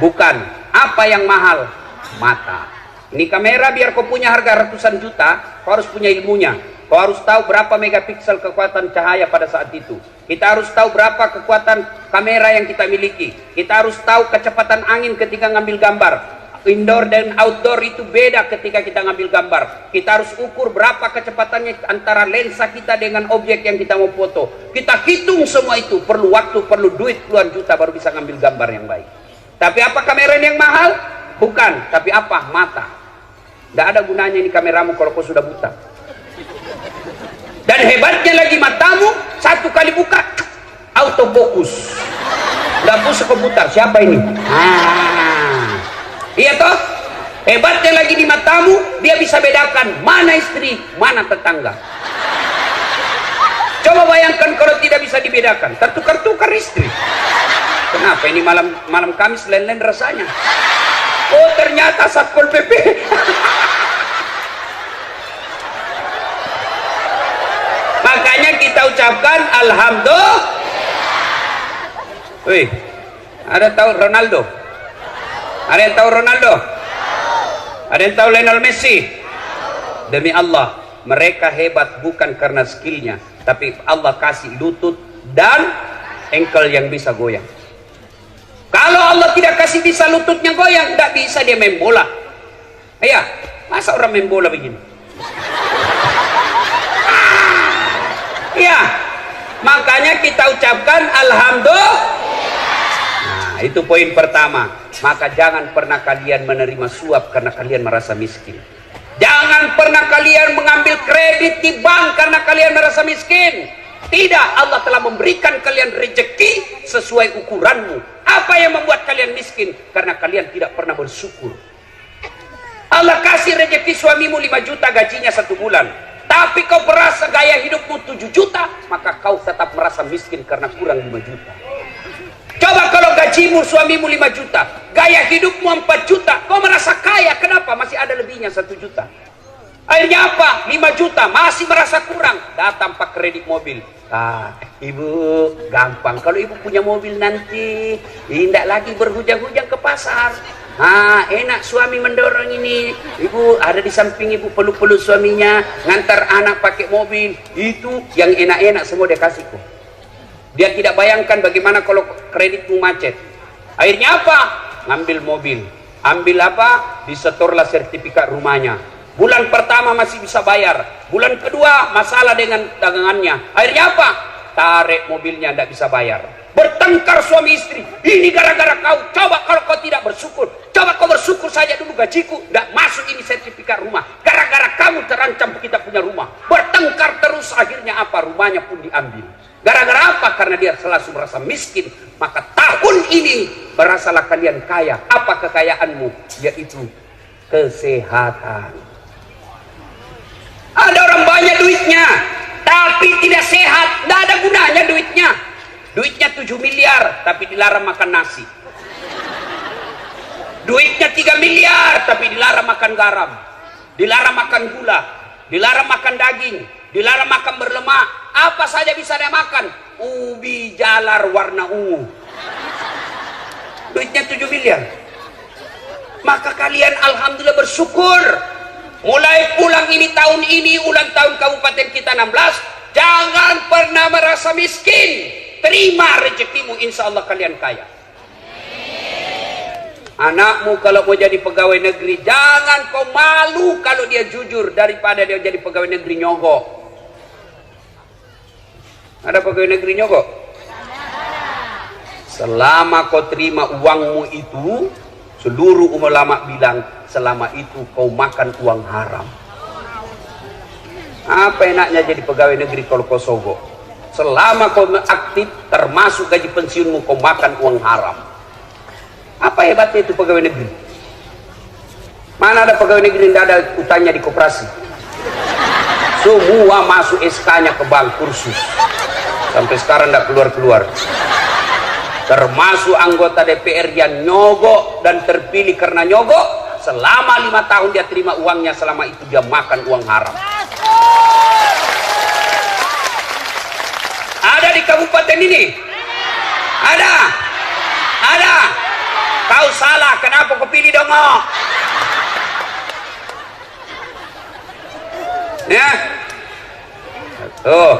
Bukan. Apa yang mahal? Mata. Ini kamera biar kau punya harga ratusan juta, kau harus punya ilmunya. Kau harus tahu berapa megapiksel kekuatan cahaya pada saat itu. Kita harus tahu berapa kekuatan kamera yang kita miliki. Kita harus tahu kecepatan angin ketika ngambil gambar. Indoor dan outdoor itu beda ketika kita ngambil gambar. Kita harus ukur berapa kecepatannya antara lensa kita dengan objek yang kita mau foto. Kita hitung semua itu. Perlu waktu, perlu duit puluhan juta baru bisa ngambil gambar yang baik. Tapi apa kamera yang mahal? Bukan. Tapi apa? Mata. Tidak ada gunanya ini kameramu kalau kau sudah buta. Dan hebatnya lagi matamu, satu kali buka, autofokus. Tidak usah komputer. Siapa ini? Iya toh? Hebatnya lagi di matamu, dia bisa bedakan mana istri, mana tetangga. Coba bayangkan kalau tidak bisa dibedakan, tertukar-tukar istri. Kenapa ini malam Kamis lain-lain rasanya? Oh ternyata Satpol PP. Makanya kita ucapkan Alhamdulillah. Wih, ada tahu Ronaldo? Ada yang tahu Ronaldo? Ada yang tahu Lionel Messi? Demi Allah, mereka hebat bukan karena skillnya, tapi Allah kasih lutut dan engkel yang bisa goyang. Kalau Allah tidak kasih bisa lututnya goyang, tidak bisa dia main bola. Iya, masa orang main bola begini? Iya, makanya kita ucapkan Alhamdulillah. Nah, itu poin pertama. Maka jangan pernah kalian menerima suap karena kalian merasa miskin. Jangan pernah kalian mengambil kredit di bank karena kalian merasa miskin. Tidak, Allah telah memberikan kalian rezeki sesuai ukuranmu. Apa yang membuat kalian miskin? Karena kalian tidak pernah bersyukur. Allah kasih rezeki suamimu 5 juta gajinya 1 bulan. Tapi kau merasa gaya hidupmu 7 juta, maka kau tetap merasa miskin karena kurang 5 juta. Coba kalau gajimu suamimu 5 juta, gaya hidupmu 4 juta, kau merasa kaya, kenapa? Masih ada lebihnya 1 juta. Akhirnya apa? 5 juta, masih merasa kurang. Datang pak kredit mobil. Ibu, gampang. Kalau ibu punya mobil nanti, tidak lagi berhujang-hujang ke pasar. Enak suami mendorong ini. Ibu ada di samping ibu, peluk-peluk suaminya, ngantar anak pakai mobil. Itu yang enak-enak semua dia kasih kok. Dia tidak bayangkan bagaimana kalau kreditmu macet. Akhirnya apa? Ngambil mobil. Ambil apa? Disetorlah sertifikat rumahnya. Bulan pertama masih bisa bayar. Bulan kedua masalah dengan dagangannya. Akhirnya apa? Tarik mobilnya, tidak bisa bayar. Bertengkar suami istri. Ini gara-gara kau. Coba kalau kau tidak bersyukur. Coba kau bersyukur saja dulu gajiku. Tidak masuk ini sertifikat rumah. Gara-gara kamu terancam kita punya rumah. Bertengkar terus, akhirnya apa? Rumahnya pun diambil. Gara-gara apa? Karena dia selalu merasa miskin. Maka tahun ini berasalah kalian kaya. Apa kekayaanmu? Yaitu kesehatan. Ada orang banyak duitnya, tapi tidak sehat. Tidak ada gunanya duitnya. Duitnya 7 miliar, tapi dilarang makan nasi. Duitnya 3 miliar, tapi dilarang makan garam. Dilarang makan gula. Dilarang makan daging. Dilarang makan berlemak. Apa saja bisa dia makan. Ubi jalar warna ungu. Duitnya 7 miliar. Maka kalian alhamdulillah bersyukur. Mulai pulang ini tahun ini, ulang tahun kabupaten kita 16, jangan pernah merasa miskin. Terima rezekimu, insya Allah kalian kaya. Anakmu kalau mau jadi pegawai negeri, jangan kau malu kalau dia jujur daripada dia jadi pegawai negeri nyogok. Ada pegawai negeri nyogok? Selama kau terima uangmu itu, seluruh ulama bilang selama itu kau makan uang haram. Apa enaknya jadi pegawai negeri kalau kau sogok? Selama kau aktif, termasuk gaji pensiunmu, kau makan uang haram. Apa hebatnya itu pegawai negeri? Mana ada pegawai negeri yang ada utangnya di koperasi? Semua masuk SK-nya ke bank kursus. Sampai sekarang tidak keluar-keluar. Termasuk anggota DPR yang nyogok dan terpilih karena nyogok, selama 5 tahun dia terima uangnya, selama itu dia makan uang haram. Ada di kabupaten ini? Ada? Ada? Kau salah, kenapa kau pilih dongok? Ya? Tuh,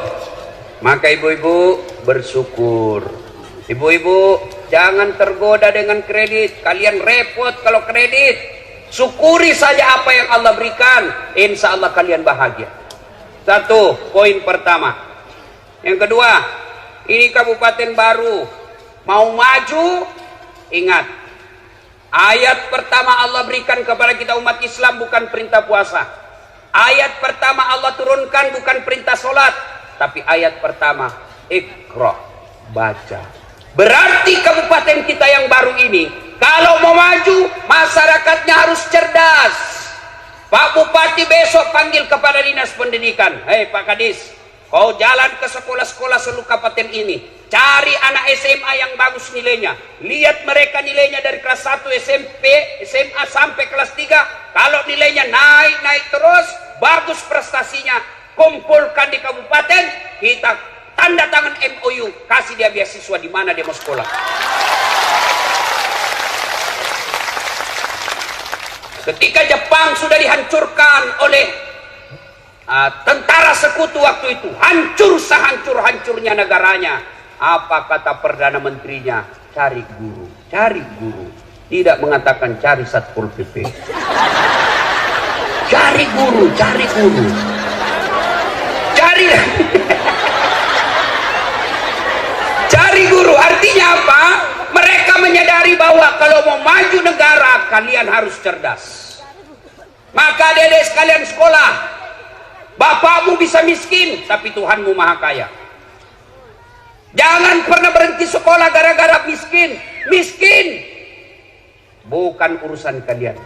maka ibu-ibu bersyukur. Ibu-ibu jangan tergoda dengan kredit. Kalian repot kalau kredit. Syukuri saja apa yang Allah berikan, insya Allah kalian bahagia. Satu, poin pertama. Yang kedua, ini kabupaten baru, mau maju, ingat, ayat pertama Allah berikan kepada kita umat Islam bukan perintah puasa. Ayat pertama Allah turunkan bukan perintah sholat, tapi ayat pertama, Iqra, baca. Berarti kabupaten kita yang baru ini, kalau mau maju, masyarakatnya harus cerdas. Pak Bupati besok panggil kepada Dinas Pendidikan. Hei Pak Kadis, kau jalan ke sekolah-sekolah seluruh kabupaten ini, cari anak SMA yang bagus nilainya. Lihat mereka nilainya dari kelas 1 SMP, SMA sampai kelas 3. Kalau nilainya naik terus, bagus prestasinya, kumpulkan di kabupaten, kita tanda tangan MOU, kasih dia beasiswa di mana dia mau sekolah. Ketika Jepang sudah dihancurkan oleh tentara sekutu waktu itu, hancur sehancur-hancurnya negaranya, apa kata Perdana Menterinya? Cari guru, cari guru. Tidak mengatakan cari Satpol PP. Cari guru, cari guru. Cari Cari guru, artinya apa? Mereka menyadari bahwa kalau mau maju negara, kalian harus cerdas. Maka adik-adik sekalian sekolah. Bapakmu bisa miskin, tapi Tuhanmu maha kaya. Jangan pernah berhenti sekolah gara-gara miskin. Miskin bukan urusan kalian.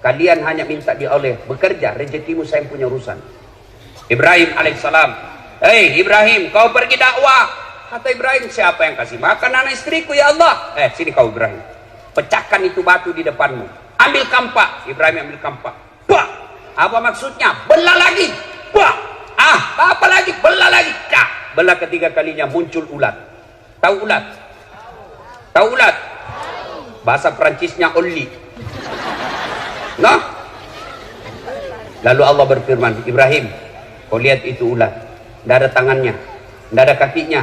Kalian hanya minta dioleh, bekerja, rezekimu saya punya urusan. Ibrahim alaihissalam, hei Ibrahim, kau pergi dakwah. Kata Ibrahim, siapa yang kasih makan anak istriku ya Allah? Sini kau Ibrahim, pecahkan itu batu di depanmu. Ambil kampak. Ibrahim ambil kampak. Bah! Apa maksudnya? Belah lagi. Bah! Apa lagi? Belah lagi. Dah. Belah ketiga kalinya muncul ulat. Tahu ulat? Tahu ulat? Bahasa Perancisnya oli. Nah? Lalu Allah berfirman, Ibrahim, kau lihat itu ulat. Tidak ada tangannya, tidak ada kakinya,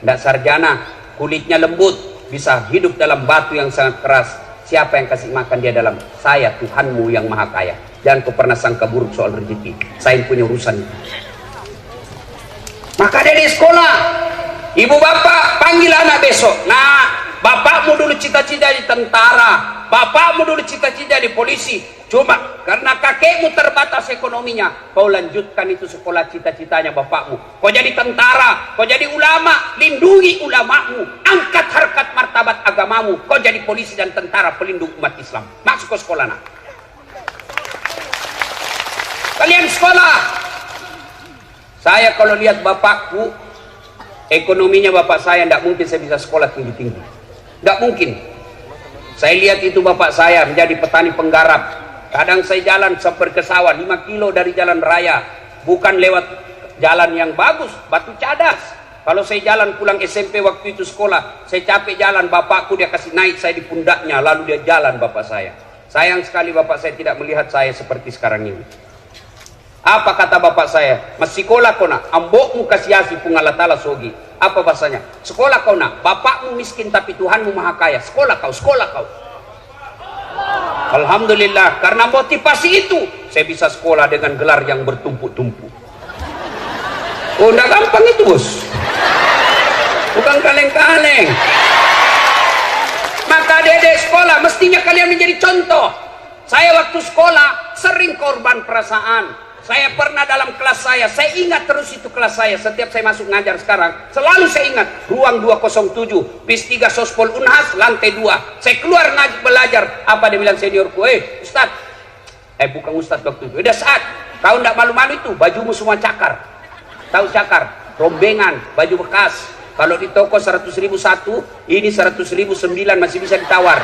tidak sarjana, kulitnya lembut, bisa hidup dalam batu yang sangat keras. Siapa yang kasih makan dia dalam? Saya, Tuhanmu yang maha kaya. Jangan kau pernah sangka buruk soal rezeki. Saya punya urusan itu. Maka dari sekolah, ibu bapak panggil anak besok. Nah, bapakmu dulu cita-cita di tentara, bapakmu dulu cita-cita di polisi. Cuma karena kakekmu terbatas ekonominya, kau lanjutkan itu sekolah cita-citanya bapakmu. Kau jadi tentara, kau jadi ulama, lindungi ulamamu, angkat harkat martabat agamamu. Kau jadi polisi dan tentara pelindung umat Islam. Masuk ke sekolah nak. Kalian sekolah. Saya kalau lihat bapakku, ekonominya bapak saya, tidak mungkin saya bisa sekolah tinggi-tinggi. Tidak mungkin. Saya lihat itu bapak saya menjadi petani penggarap. Kadang saya jalan sampai ke sawah 5 kilo dari jalan raya, bukan lewat jalan yang bagus, batu cadas. Kalau saya jalan pulang SMP waktu itu sekolah, saya capek jalan, bapakku dia kasih naik saya di pundaknya, lalu dia jalan bapak saya. Sayang sekali bapak saya tidak melihat saya seperti sekarang ini. Apa kata bapak saya? Masih sekolah kau nak, ambokmu kasiasi pungalatala sogi. Apa bahasanya? Sekolah kau nak, bapakmu miskin tapi Tuhanmu maha kaya. Sekolah kau, sekolah kau. Alhamdulillah, karena motivasi itu saya bisa sekolah dengan gelar yang bertumpuk-tumpuk. Oh, enggak gampang itu bos. Jangan kaleng-kaleng. Maka adik-adik sekolah mestinya kalian menjadi contoh. Saya waktu sekolah sering korban perasaan. Saya pernah dalam kelas saya ingat terus itu kelas saya. Setiap saya masuk ngajar sekarang, selalu saya ingat. Ruang 207, PIS 3 Sospol Unhas, lantai 2. Saya keluar ngaji belajar. Apa dia bilang seniorku? Ustaz. Bukan Ustaz waktu itu. Udah saat. Kau tidak malu-malu itu, bajumu semua cakar. Tahu cakar? Rombengan, baju bekas. Kalau di toko 100.000 satu, ini 100.000 9 masih bisa ditawar.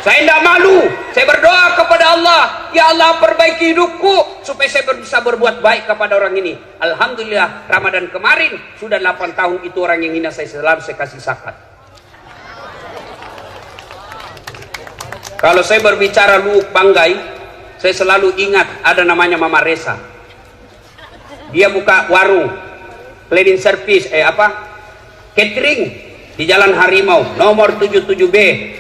Saya tidak malu. Saya berdoa kepada Allah, ya Allah perbaiki hidupku supaya saya bisa berbuat baik kepada orang ini. Alhamdulillah Ramadan kemarin sudah 8 tahun itu orang yang hina saya selalu saya kasih zakat. Kalau saya berbicara Luuk Banggai, saya selalu ingat ada namanya Mama Resa. Dia buka warung cleaning service catering di Jalan Harimau, nomor 77B,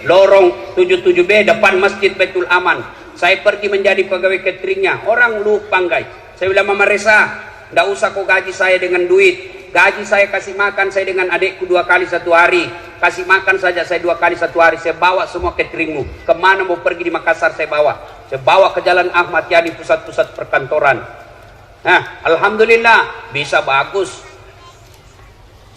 lorong 77B, depan Masjid Baitul Aman. Saya pergi menjadi pegawai cateringnya, orang Luuk Banggai. Saya bilang, Mama Resa, tidak usah kau gaji saya dengan duit. Gaji saya kasih makan saya dengan adikku 2 kali 1 hari. Kasih makan saja saya 2 kali 1 hari. Saya bawa semua cateringmu. Kemana mau pergi di Makassar saya bawa. Saya bawa ke Jalan Ahmad Yani, pusat-pusat perkantoran. Nah, alhamdulillah bisa bagus.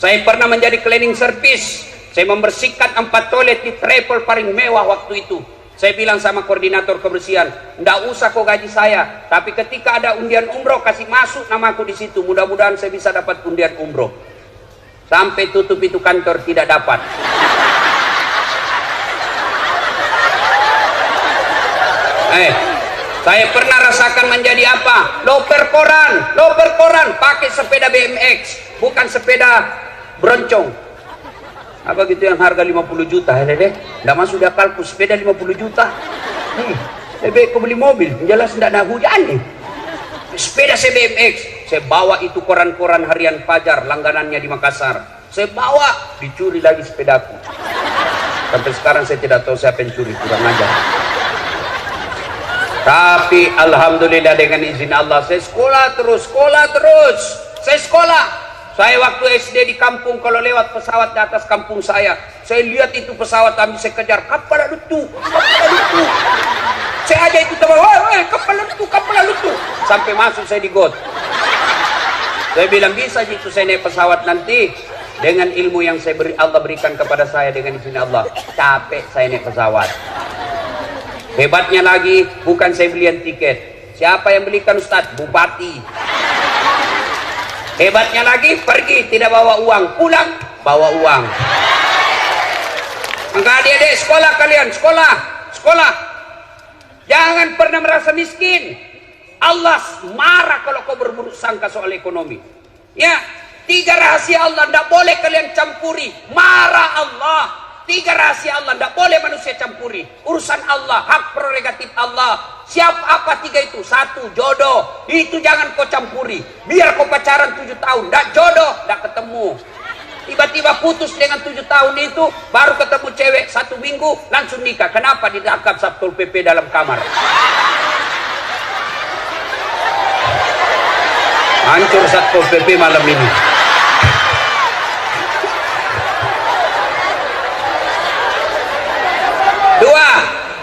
Saya pernah menjadi cleaning service. Saya membersihkan 4 toilet di travel paling mewah waktu itu. Saya bilang sama koordinator kebersihan, ndak usah kau gaji saya, tapi ketika ada undian umroh kasih masuk namaku di situ. Mudah-mudahan saya bisa dapat undian umroh. Sampai tutup itu kantor tidak dapat. Saya pernah rasakan menjadi apa? Loper koran, pakai sepeda BMX, bukan sepeda beroncong. Apa gitu yang harga 50 juta, nggak masuk di akalku, sepeda 50 juta. Lebih kau beli mobil, jelas nggak ada hujan nih. Sepeda saya BMX, saya bawa itu koran-koran harian Fajar, langganannya di Makassar. Saya bawa, dicuri lagi sepedaku. Sampai sekarang saya tidak tahu siapa yang curi, kurang ajar. Tapi alhamdulillah dengan izin Allah saya sekolah terus. Saya sekolah. Saya waktu SD di kampung, kalau lewat pesawat di atas kampung saya lihat itu pesawat kami, saya kejar, kapal lutu. Saya aja itu teman, kapal lutu. Sampai masuk saya di got. Saya bilang bisa gitu saya naik pesawat nanti dengan ilmu yang Allah berikan kepada saya dengan izin Allah. Capek saya naik pesawat. Hebatnya lagi, bukan saya belian tiket. Siapa yang belikan Ustadz? Bupati. Hebatnya lagi, pergi tidak bawa uang, pulang bawa uang. Maka adik-adik sekolah kalian, sekolah. Jangan pernah merasa miskin. Allah marah kalau kau berburuk sangka soal ekonomi. Ya, 3 rahasia Allah tidak boleh kalian campuri. Marah Allah. 3 rahasia Allah tidak boleh manusia campuri. Urusan Allah, hak prerogatif Allah. Siapa apa 3 itu? 1, jodoh. Itu jangan kau campuri. Biar kau pacaran 7 tahun, tidak jodoh, tidak ketemu. Tiba-tiba putus dengan 7 tahun itu, baru ketemu cewek 1 minggu, langsung nikah. Kenapa? Ditangkap Satpol PP dalam kamar. Hancur Satpol PP malam ini.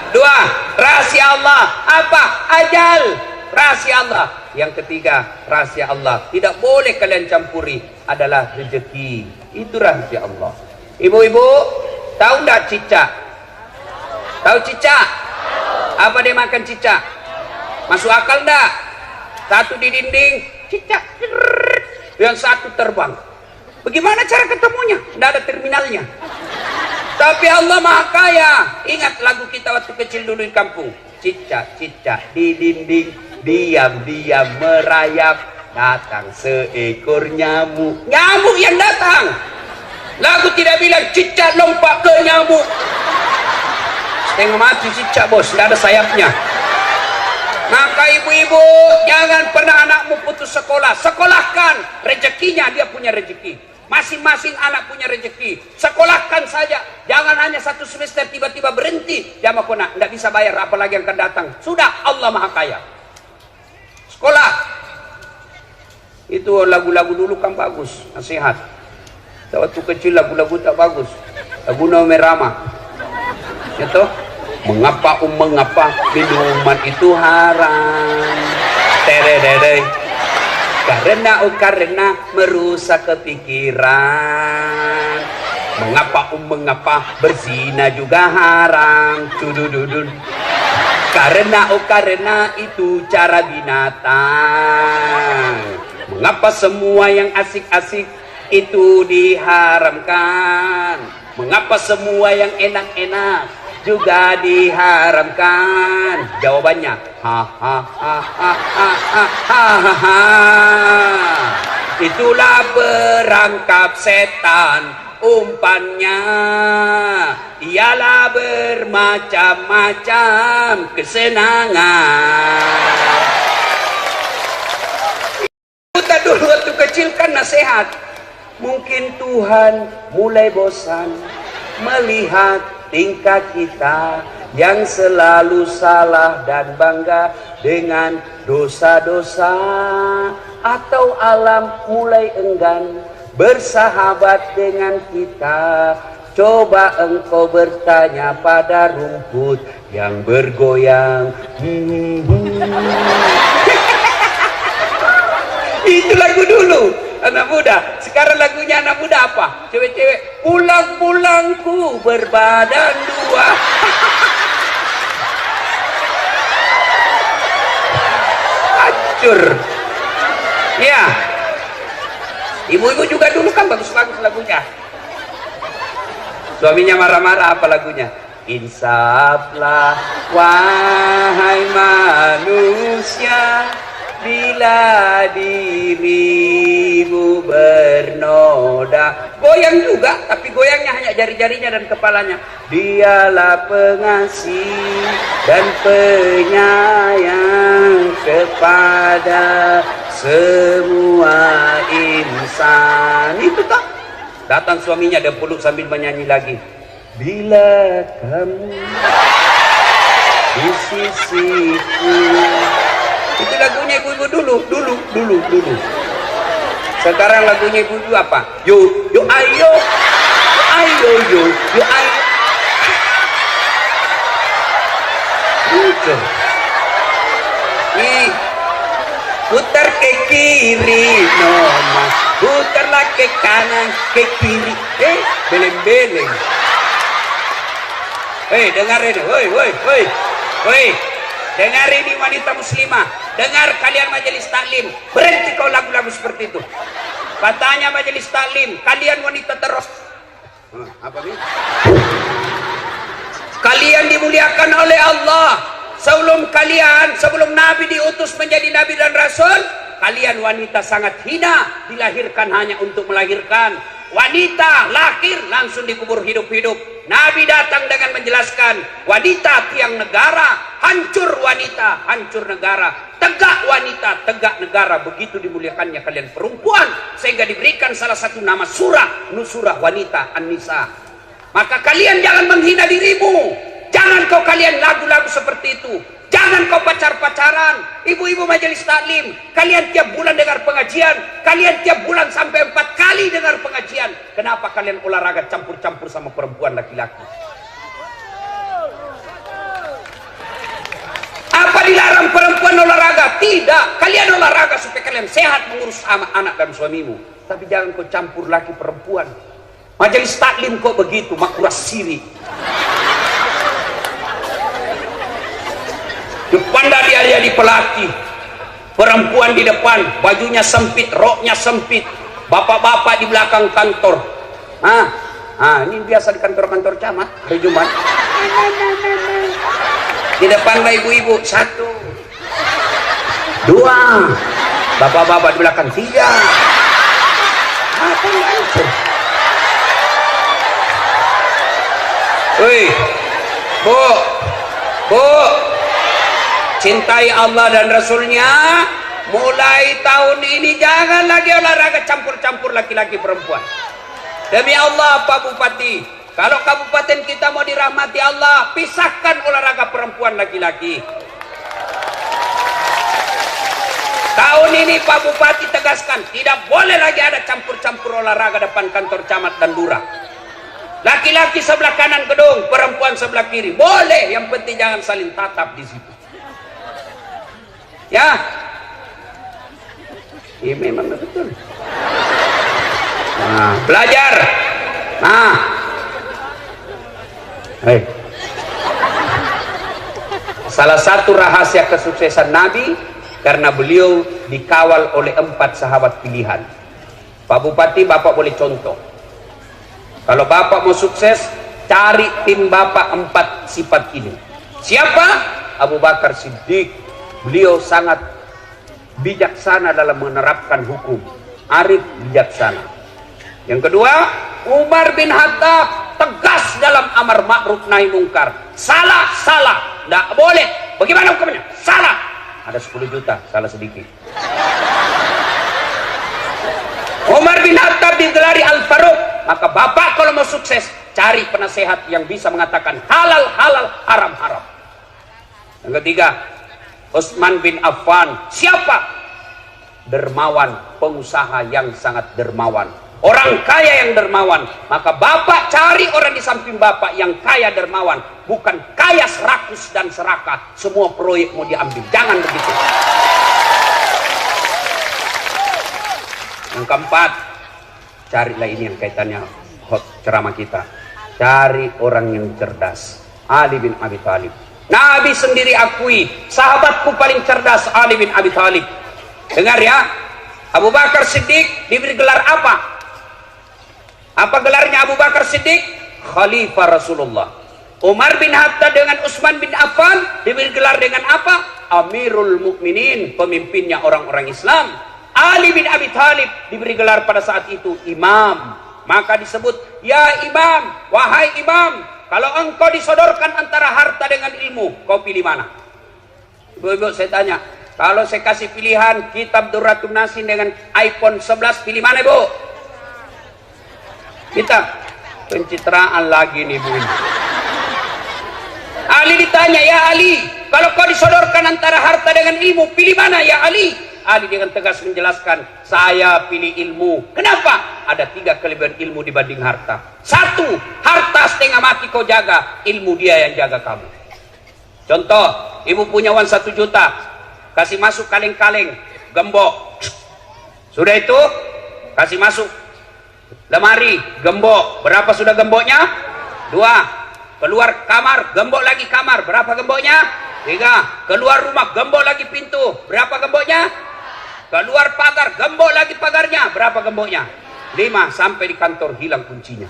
Dua, rahasia Allah. Apa? Ajal. Rahasia Allah. Yang ketiga, rahasia Allah. Tidak boleh kalian campuri. Adalah rezeki. Itu rahasia Allah. Ibu-ibu, tahu enggak cicak? Tahu cicak? Apa dia makan cicak? Masuk akal enggak? 1 di dinding, cicak. Yang 1 terbang. Bagaimana cara ketemunya? Tidak ada terminalnya. Tapi Allah Maha Kaya. Ingat lagu kita waktu kecil dulu di kampung. Cicak-cicak di dinding, diam-diam merayap, datang seekor nyamuk. Nyamuk yang datang. Lagu tidak bilang cicak lompat ke nyamuk. Setengah mati cicak bos, tidak ada sayapnya. Maka ibu-ibu, jangan pernah anakmu putus sekolah. Sekolahkan, rezekinya dia punya rezeki. Masing-masing anak punya rezeki. Sekolahkan saja. Jangan hanya 1 semester tiba-tiba berhenti. Jamaah kona, tidak bisa bayar apalagi yang akan datang. Sudah, Allah Maha Kaya. Sekolah. Itu lagu-lagu dulu kan bagus, nasihat. Waktu kecil lagu-lagu tak bagus. Lagu Naomi Rama. Itu mengapa minuman itu haram? Tererere. Karena merusak kepikiran. Mengapa berzina juga haram? Cudududun. Karena itu cara binatang. Mengapa semua yang asik-asik itu diharamkan? Mengapa semua yang enak-enak juga diharamkan? Jawabannya itulah perangkap setan, umpannya ialah bermacam-macam kesenangan. Kita dulu waktu kecil kan nasihat. Mungkin Tuhan mulai bosan melihat tingkah kita yang selalu salah dan bangga dengan dosa-dosa, atau alam mulai enggan bersahabat dengan kita. Coba engkau bertanya pada rumput yang bergoyang. Itu lagu dulu anak muda. Sekarang lagunya anak muda apa? Cewek-cewek, pulang-pulangku berbadan dua. Hancur. Ya, ibu-ibu juga dulu kan bagus-bagus lagunya. Suaminya marah-marah, apa lagunya? Insaflah wahai manusia, bila dirimu bernoda. Goyang juga, tapi goyangnya hanya jari-jarinya dan kepalanya. Dialah pengasih dan penyayang kepada semua insan. Itu tak? Datang suaminya dan peluk sambil menyanyi lagi. Bila kamu di sisiku. Itu lagunya ibu-ibu dulu. Sekarang lagunya ibu-ibu apa? Yo ayo, yo ayo. Gitu. Nih, putar ke kiri, nona. Putarlah ke kanan, ke kiri. Beleng-beleng. Dengar ini, woi. Dengar ini wanita muslimah, dengar kalian majelis taklim, berhenti kau lagu-lagu seperti itu. Katanya majelis taklim, kalian wanita terus. Apa ini? Kalian dimuliakan oleh Allah. Sebelum Nabi diutus menjadi Nabi dan Rasul, kalian wanita sangat hina, dilahirkan hanya untuk melahirkan. Wanita lahir langsung dikubur hidup-hidup. Nabi datang dengan menjelaskan, wanita tiang negara, hancur wanita, hancur negara. Tegak wanita, tegak negara. Begitu dimuliakannya kalian perempuan, sehingga diberikan salah satu nama surah, Nusurah wanita, An-Nisa. Maka kalian jangan menghina dirimu. Jangan kau kalian lagu-lagu seperti itu. Jangan kau pacar-pacaran. Ibu-ibu majelis taklim, kalian tiap bulan dengar pengajian, kalian tiap bulan sampai 4 kali dengar pengajian. Kenapa kalian olahraga campur-campur sama perempuan laki-laki? Apa dilarang perempuan olahraga? Tidak. Kalian olahraga supaya kalian sehat mengurus anak dan suamimu. Tapi jangan kau campur laki perempuan. Majelis taklim kok begitu, makuras siri. Depan dia di pelati, perempuan di depan, bajunya sempit, roknya sempit, bapak-bapak di belakang kantor. Ini biasa di kantor-kantor camat hari Jumat. Di depan ibu-ibu 1, 2, bapak-bapak di belakang 3. Apa itu? Woi, Bu, cintai Allah dan Rasulnya. Mulai tahun ini jangan lagi olahraga campur-campur laki-laki perempuan. Demi Allah Pak Bupati, kalau kabupaten kita mau dirahmati Allah, pisahkan olahraga perempuan laki-laki. Tahun ini Pak Bupati tegaskan, tidak boleh lagi ada campur-campur olahraga depan kantor camat dan lurah. Laki-laki sebelah kanan gedung, perempuan sebelah kiri. Boleh, yang penting jangan saling tatap di situ. Ya. Ini memang betul. Nah, belajar. Nah. Hei. Salah satu rahasia kesuksesan Nabi karena beliau dikawal oleh 4 sahabat pilihan. Pak Bupati, Bapak boleh contoh. Kalau Bapak mau sukses, cari tim Bapak 4 sifat ini. Siapa? Abu Bakar Siddiq. Beliau sangat bijaksana dalam menerapkan hukum. Arif, bijaksana. Yang kedua, Umar bin Khattab tegas dalam amar ma'ruf nahi mungkar. Salah, salah. Tidak boleh. Bagaimana hukumnya? Salah. Ada 10 juta, salah sedikit. Umar bin Khattab digelari Al-Faruq. Maka Bapak kalau mau sukses, cari penasehat yang bisa mengatakan halal, halal, haram, haram. Yang ketiga, Utsman bin Affan. Siapa? Dermawan, pengusaha yang sangat dermawan. Orang kaya yang dermawan. Maka Bapak cari orang di samping Bapak yang kaya dermawan. Bukan kaya serakus dan serakah. Semua proyek mau diambil. Jangan begitu. Yang keempat, carilah ini yang kaitannya ceramah kita. Cari orang yang cerdas. Ali bin Abi Thalib. Nabi sendiri akui, sahabatku paling cerdas Ali bin Abi Thalib. Dengar ya, Abu Bakar Siddiq diberi gelar apa? Apa gelarnya Abu Bakar Siddiq? Khalifah Rasulullah. Umar bin Khattab dengan Utsman bin Affan diberi gelar dengan apa? Amirul Mukminin, pemimpinnya orang-orang Islam. Ali bin Abi Thalib diberi gelar pada saat itu imam. Maka disebut, ya imam, wahai imam, kalau engkau disodorkan antara harta dengan ilmu, kau pilih mana? Ibu-ibu, saya tanya, kalau saya kasih pilihan kitab Durratun Nasin dengan iPhone 11, pilih mana, Bu? Kitab pencitraan lagi nih, Bu. Ali ditanya, ya Ali, kalau kau disodorkan antara harta dengan ilmu, pilih mana ya Ali? Ali dengan tegas menjelaskan, saya pilih ilmu. Kenapa? Ada 3 kelebihan ilmu dibanding harta. 1, harta setengah mati kau jaga, ilmu dia yang jaga kamu. Contoh, ibu punya uang 1 juta, kasih masuk kaleng-kaleng, gembok. Sudah itu, kasih masuk lemari, gembok. Berapa sudah gemboknya? 2. Keluar kamar, gembok lagi kamar. Berapa gemboknya? 3. Keluar rumah, gembok lagi pintu. Berapa gemboknya? Keluar pagar, gembok lagi pagarnya. Berapa gemboknya? 5. Sampai di kantor hilang kuncinya.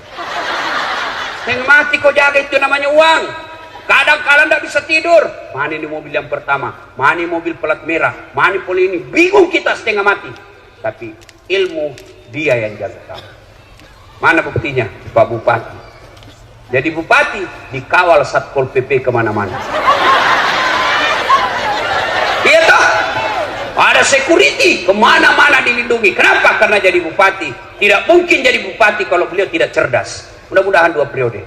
Setengah mati kau jaga, itu namanya uang. Kadang-kadang tidak bisa tidur. Mana ini mobil yang pertama? Mana ini mobil pelat merah? Mana poli ini? Bingung kita setengah mati. Tapi ilmu dia yang jaga kamu. Mana buktinya? Pak Bupati. Jadi Bupati dikawal Satpol PP kemana-mana. Iya toh? Ada security kemana-mana dilindungi. Kenapa? Karena jadi Bupati. Tidak mungkin jadi Bupati kalau beliau tidak cerdas. Mudah-mudahan 2 periode.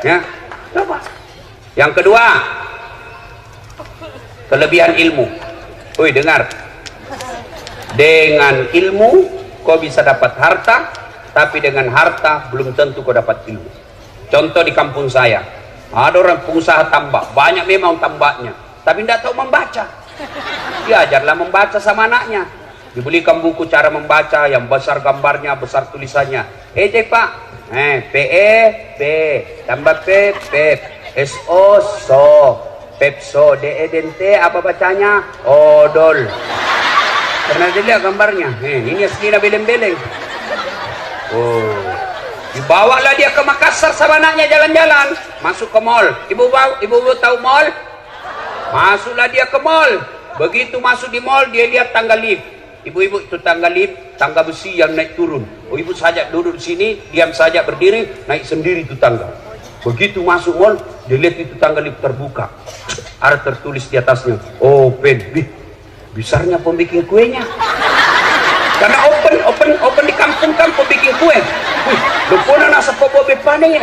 Ya, coba. Yang kedua, kelebihan ilmu. Woi, dengar. Dengan ilmu kau bisa dapat harta, tapi dengan harta belum tentu kau dapat ilmu. Contoh di kampung saya, ada orang pengusaha tambak, banyak memang tambaknya, tapi tidak tahu membaca. Diajarlah membaca sama anaknya. Dibelikan buku cara membaca yang besar gambarnya, besar tulisannya. Pak, PE, P, tambah P, Pep, SO, so, Pepso, DE, apa bacanya? Odol. Karena dilihat gambarnya, ini aslinya beleng-beleng. Oh, dibawalah dia ke Makassar sama anaknya jalan-jalan, masuk ke mall. Ibu tahu mall? Masuklah dia ke mall. Begitu masuk di mall, dia lihat tangga lift. Ibu-ibu, itu tangga lift, tangga besi yang naik turun. Oh, ibu saja duduk di sini, diam saja berdiri, naik sendiri itu tangga. Begitu masuk mall, dia lihat itu tangga lift terbuka. Ada tertulis di atasnya, open. Besarnya pembikin kuenya. Karena open di kampung kan pembikin kue. Lupona nasa pobobe pane.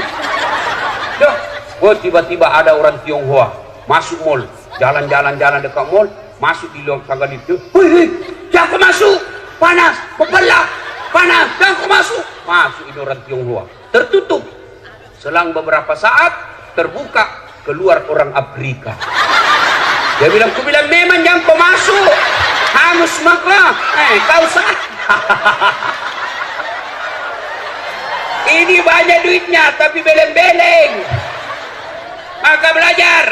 Oh, tiba-tiba ada orang Tionghoa masuk mall. jalan dekat mall, masuk di luar pagar itu. Hei, jangan kau masuk, panas, berbelak, panas, jangan kau masuk. Masuk ini orang Tionghoa, tertutup. Selang beberapa saat terbuka, keluar orang Afrika. Dia bilang, aku bilang memang jangan kau masuk. Hangus maklah. Kau salah. Ini banyak duitnya tapi beleng-beleng. Maka belajar.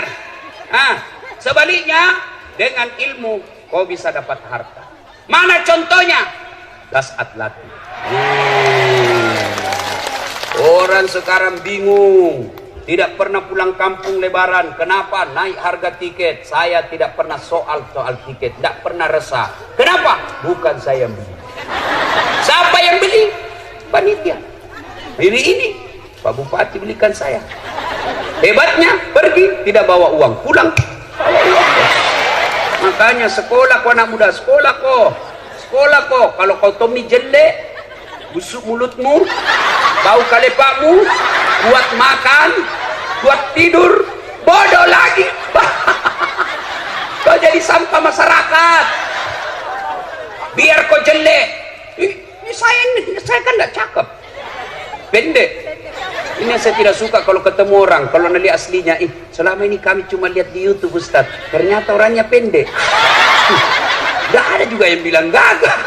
Sebaliknya dengan ilmu kau bisa dapat harta. Mana contohnya? Das Atlati. Orang sekarang bingung, tidak pernah pulang kampung lebaran. Kenapa? Naik harga tiket. Saya tidak pernah soal tiket, tidak pernah resah. Kenapa? Bukan saya yang beli. Siapa yang beli? Panitia. Ini Pak Bupati belikan saya. Hebatnya, pergi tidak bawa uang, pulang bawa uang. Makanya sekolah kau anak muda, sekolah kau. Kalau kau Tommy jelek, busuk mulutmu, bau kalepakmu, buat makan, buat tidur, bodoh lagi. Kau jadi sampah masyarakat. Biar kau jelek. Ini saya kan tidak cakep, pendek. Ini yang saya tidak suka kalau ketemu orang, kalau lihat aslinya. Selama ini kami cuma lihat di YouTube Ustaz, ternyata orangnya pendek. Gak ada juga yang bilang gagah.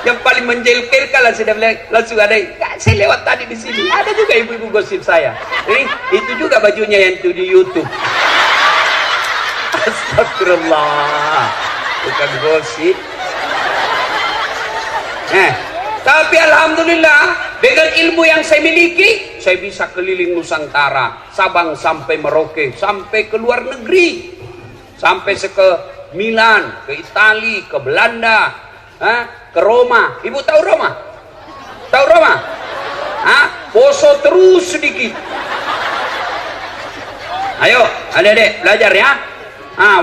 Yang paling menjelkelkan lah sudah bilang, langsung ada. Saya lewat tadi di sini, ada juga ibu-ibu gosip saya. Itu juga bajunya yang itu di YouTube. Astagfirullah, bukan gosip. Tapi alhamdulillah dengan ilmu yang saya miliki, saya bisa keliling Nusantara, Sabang sampai Merauke, sampai ke luar negeri, sampai ke Milan, ke Itali, ke Belanda, ke Roma. Ibu tahu Roma? Tahu Roma? Poso terus sedikit. Ayo, adik-adik belajar ya.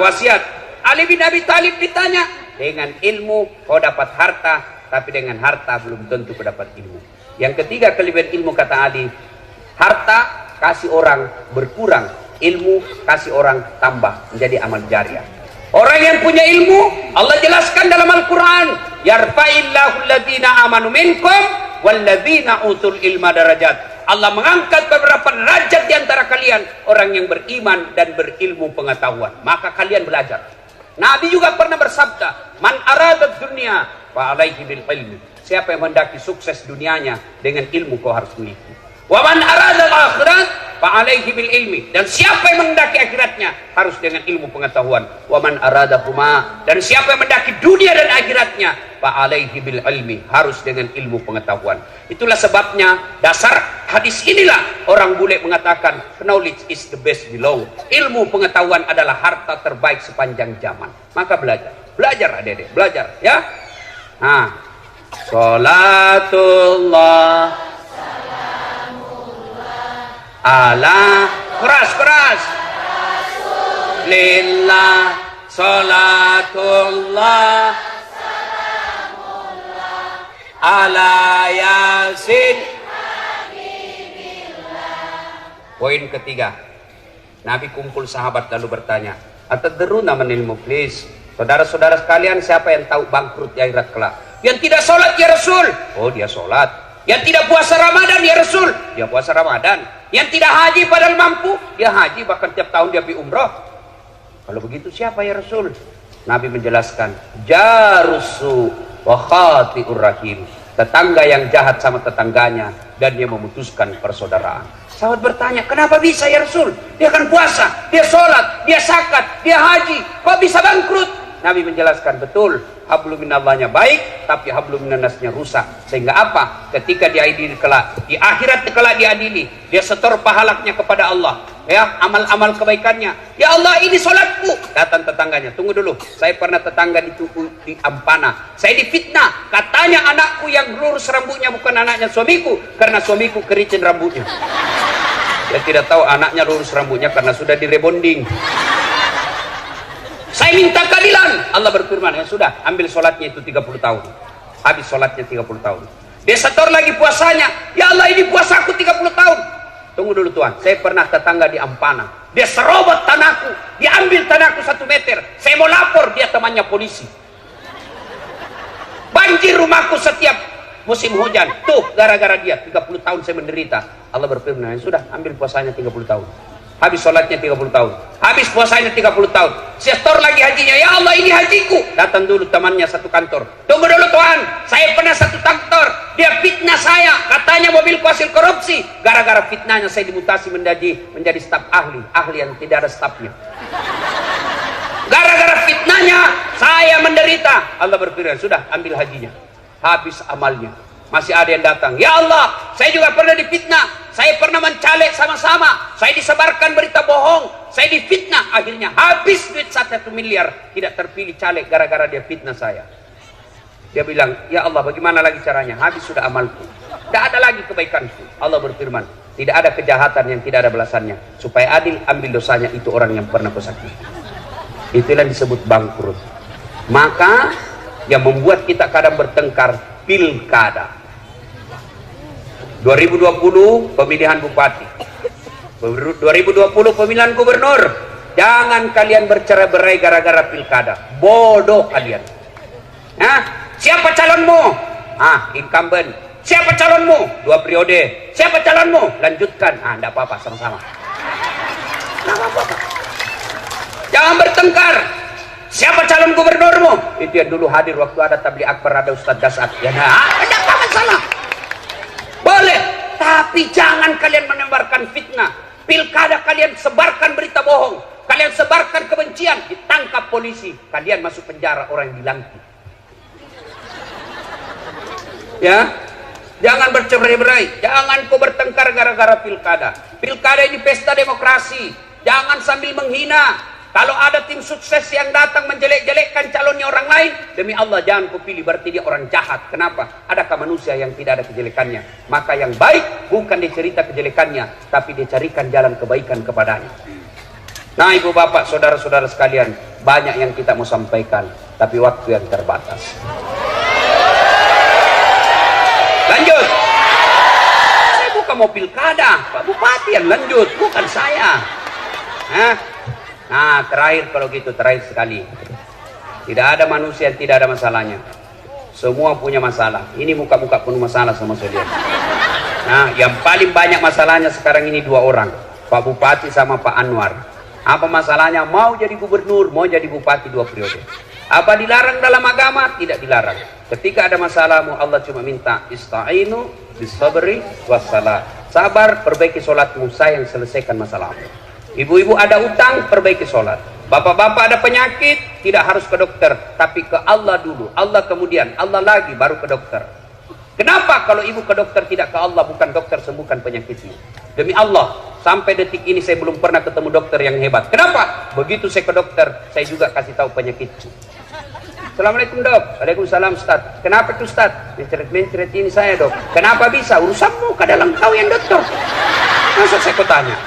Wasiat Ali bin Abi Thalib ditanya, dengan ilmu kau dapat harta, tapi dengan harta belum tentu kau dapat ilmu. Yang ketiga kelebihan ilmu kata Ali, harta kasih orang berkurang, ilmu kasih orang tambah menjadi amal jariah. Orang yang punya ilmu, Allah jelaskan dalam Al-Quran, yarfa'illahu alladhina amanu minkum walladhina utul ilma darajat. Allah mengangkat beberapa derajat di antara kalian, orang yang beriman dan berilmu pengetahuan. Maka kalian belajar. Nabi juga pernah bersabda, man aradat dunia fa alaihi bil ilmi. Siapa yang mendaki sukses dunianya, dengan ilmu kau harus miliki. Wa man arada al-akhirat fa alaihi bil ilmi. Dan siapa yang mendaki akhiratnya harus dengan ilmu pengetahuan. Wa man aradahuma. Dan siapa yang mendaki dunia dan akhiratnya fa alaihi bil ilmi, harus dengan ilmu pengetahuan. Itulah sebabnya dasar hadis inilah orang bule mengatakan knowledge is the best below. Ilmu pengetahuan adalah harta terbaik sepanjang zaman. Maka belajar adik-adik, belajar ya. Salatullah ala keras lillah, salatullah ala yasin. Poin ketiga, Nabi kumpul sahabat lalu bertanya, atadruna manil muflis? Saudara-saudara sekalian, siapa yang tahu bangkrut di akhirat kelak? Yang tidak sholat ya Rasul. Oh, dia sholat. Yang tidak puasa Ramadan ya Rasul. Dia puasa Ramadan. Yang tidak haji padahal mampu, dia haji, bahkan tiap tahun dia pergi umrah. Kalau begitu siapa ya Rasul? Nabi menjelaskan, jarusu wa khati'ur rahim. Tetangga yang jahat sama tetangganya dan dia memutuskan persaudaraan. Sahabat bertanya, kenapa bisa ya Rasul? Dia kan puasa, dia sholat, dia zakat, dia haji, kok bisa bangkrut? Nabi menjelaskan, betul, hablum minallahnya baik, tapi hablum minannasnya rusak. Sehingga apa? Ketika diadili kelak, di akhirat kelak diadili, dia setor pahalanya kepada Allah, ya, amal-amal kebaikannya. Ya Allah, ini sholatku. Datang tetangganya, tunggu dulu, saya pernah tetangga di Ampana, saya difitnah, katanya anakku yang lurus rambutnya bukan anaknya suamiku, karena suamiku kericin rambutnya. Dia tidak tahu anaknya lurus rambutnya karena sudah direbonding. Saya minta keadilan. Allah berfirman, ya sudah, ambil sholatnya itu 30 tahun. Habis sholatnya 30 tahun. Dia setor lagi puasanya. Ya Allah, ini puasa aku 30 tahun. Tunggu dulu Tuhan, saya pernah tetangga di Ampana. Dia serobot tanahku, dia ambil tanahku 1 meter. Saya mau lapor, dia temannya polisi. Banjir rumahku setiap musim hujan. Tuh, gara-gara dia 30 tahun saya menderita. Allah berfirman, sudah ambil puasanya 30 tahun. Habis sholatnya 30 tahun. Habis puasanya 30 tahun. Setor lagi hajinya. Ya Allah, ini hajiku. Datang dulu temannya satu kantor. Tunggu dulu Tuhan, saya pernah satu kantor. Dia fitnah saya. Katanya mobilku hasil korupsi. Gara-gara fitnahnya saya dimutasi menjadi staf ahli. Ahli yang tidak ada stafnya. Gara-gara fitnahnya saya menderita. Allah berfirman, sudah ambil hajinya. Habis amalnya. Masih ada yang datang. Ya Allah, saya juga pernah difitnah. Saya pernah mencalek sama-sama. Saya disebarkan berita bohong. Saya difitnah. Akhirnya habis duit 1 miliar. Tidak terpilih caleg gara-gara dia fitnah saya. Dia bilang, ya Allah, bagaimana lagi caranya? Habis sudah amalku. Tidak ada lagi kebaikanku. Allah berfirman, tidak ada kejahatan yang tidak ada balasannya. Supaya adil, ambil dosanya itu orang yang pernah kusakiti. Itulah yang disebut bangkrut. Maka yang membuat kita kadang bertengkar, pilkada. 2020 pemilihan bupati, 2020 pemilihan gubernur. Jangan kalian bercerai-berai gara-gara pilkada. Bodoh kalian. Siapa calonmu? Incumbent. Siapa calonmu? 2 periode. Siapa calonmu? Lanjutkan. Enggak apa-apa, sama-sama. Enggak apa-apa. Jangan bertengkar. Siapa calon gubernurmu? Itu yang dulu hadir waktu ada tabligh akbar, ada Ustadz Dasat. Ya, enggak apa masalah. Boleh, tapi jangan kalian menebarkan fitnah. Pilkada kalian sebarkan berita bohong, kalian sebarkan kebencian, ditangkap polisi, kalian masuk penjara, orang yang dilantik. Ya, jangan bercerai-berai, jangan kau bertengkar gara-gara pilkada. Pilkada ini pesta demokrasi. Jangan sambil menghina. Kalau ada tim sukses yang datang menjelek-jelekkan calonnya orang lain, demi Allah jangan kau pilih, berarti dia orang jahat. Kenapa? Adakah manusia yang tidak ada kejelekannya? Maka yang baik bukan dicerita kejelekannya, tapi dicarikan jalan kebaikan kepadanya. Nah, ibu bapak, saudara-saudara sekalian, banyak yang kita mau sampaikan, tapi waktu yang terbatas. Lanjut. Saya bukan mau pilkada, Pak Bupati yang lanjut, bukan saya. Nah, terakhir kalau gitu, terakhir sekali. Tidak ada manusia yang tidak ada masalahnya. Semua punya masalah. Ini muka-muka penuh masalah sama saudara. Nah, yang paling banyak masalahnya sekarang ini 2 orang. Pak Bupati sama Pak Anwar. Apa masalahnya? Mau jadi gubernur, mau jadi bupati 2 periode. Apa dilarang dalam agama? Tidak dilarang. Ketika ada masalahmu, Allah cuma minta ista'inu bisabri wassalah. Sabar, perbaiki sholatmu, saya yang selesaikan masalahmu. Ibu-ibu ada utang, perbaiki sholat. Bapak-bapak ada penyakit, tidak harus ke dokter, tapi ke Allah dulu. Allah kemudian, Allah lagi, baru ke dokter. Kenapa kalau ibu ke dokter tidak ke Allah? Bukan dokter sembuhkan penyakitmu. Demi Allah, sampai detik ini saya belum pernah ketemu dokter yang hebat. Kenapa? Begitu saya ke dokter, saya juga kasih tahu penyakitku. Assalamualaikum dok. Waalaikumsalam Ustaz. Kenapa tuh Ustaz? Mencret-mencret ini saya dok. Kenapa bisa? Urusanmu, kadang kau yang dokter. Masa saya kau tanya?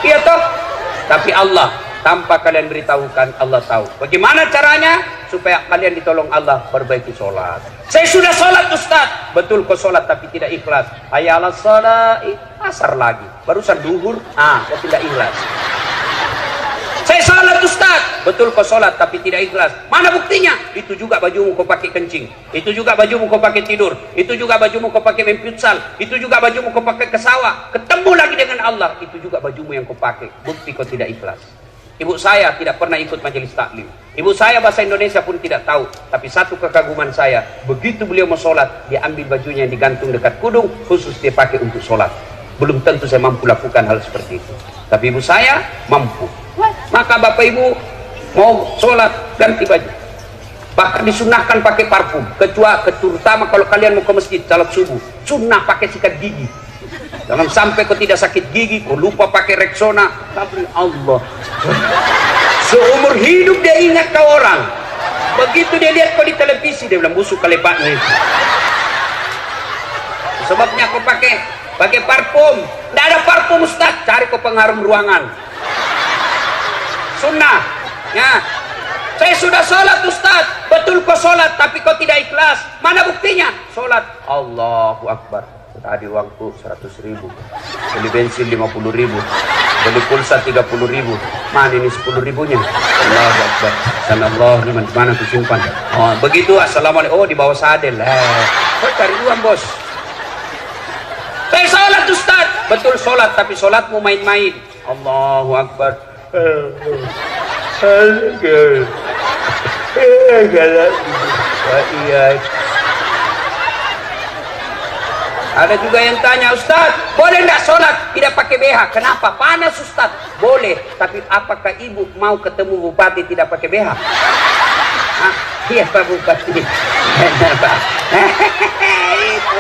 Iya toh, tapi Allah tanpa kalian beritahukan, Allah tahu. Bagaimana caranya supaya kalian ditolong Allah? Perbaiki sholat. Saya sudah sholat Ustaz. Betul kau sholat tapi tidak ikhlas. Hayya 'alas shalah, asar lagi. Barusan duhur, kau tidak ikhlas. Saya sholat Ustaz. Betul kau sholat tapi tidak ikhlas. Mana buktinya? Itu juga bajumu kau pakai kencing. Itu juga bajumu kau pakai tidur. Itu juga bajumu kau pakai main futsal. Itu juga bajumu kau pakai ke sawah. Ketemu lagi dengan Allah. Itu juga bajumu yang kau pakai. Bukti kau tidak ikhlas. Ibu saya tidak pernah ikut majelis taklim. Ibu saya bahasa Indonesia pun tidak tahu. Tapi satu kekaguman saya, begitu beliau mau sholat, dia ambil bajunya yang digantung dekat kudung, khusus dia pakai untuk sholat. Belum tentu saya mampu lakukan hal seperti itu. Tapi ibu saya mampu. Maka bapak ibu mau sholat ganti baju. Bahkan disunahkan pakai parfum. Terutama kalau kalian mau ke masjid salat subuh, sunnah pakai sikat gigi. Jangan sampai kau tidak sakit gigi, kau lupa pakai Rexona. Tapi Allah, seumur hidup dia ingat kau orang. Begitu dia lihat kau di televisi, dia bilang busuk kalebatnya itu. Sebabnya kau pakai parfum. Tidak ada parfum Ustaz, cari kau pengharum ruangan. Sunnah. Ya. Saya sudah sholat Ustaz. Betul kau sholat tapi kau tidak ikhlas. Mana buktinya? Sholat Allahu Akbar. Tadi uangku 100.000, beli bensin 50.000, beli pulsa 30.000. Mana ini 10.000-nya? Allahu Akbar. Allah, mana tuh simpan? Oh, begitu. Assalamualaikum. Oh, di bawah sadel. Kau cari uang, bos. Saya sholat, Ustaz. Betul sholat, tapi sholatmu main-main. Allahu Akbar. Ada juga yang tanya, Ustaz, boleh enggak sholat tidak pakai BH? Kenapa? Panas, Ustaz. Boleh, tapi apakah ibu mau ketemu bupati tidak pakai BH? Iya, Pak Bupati. Itu.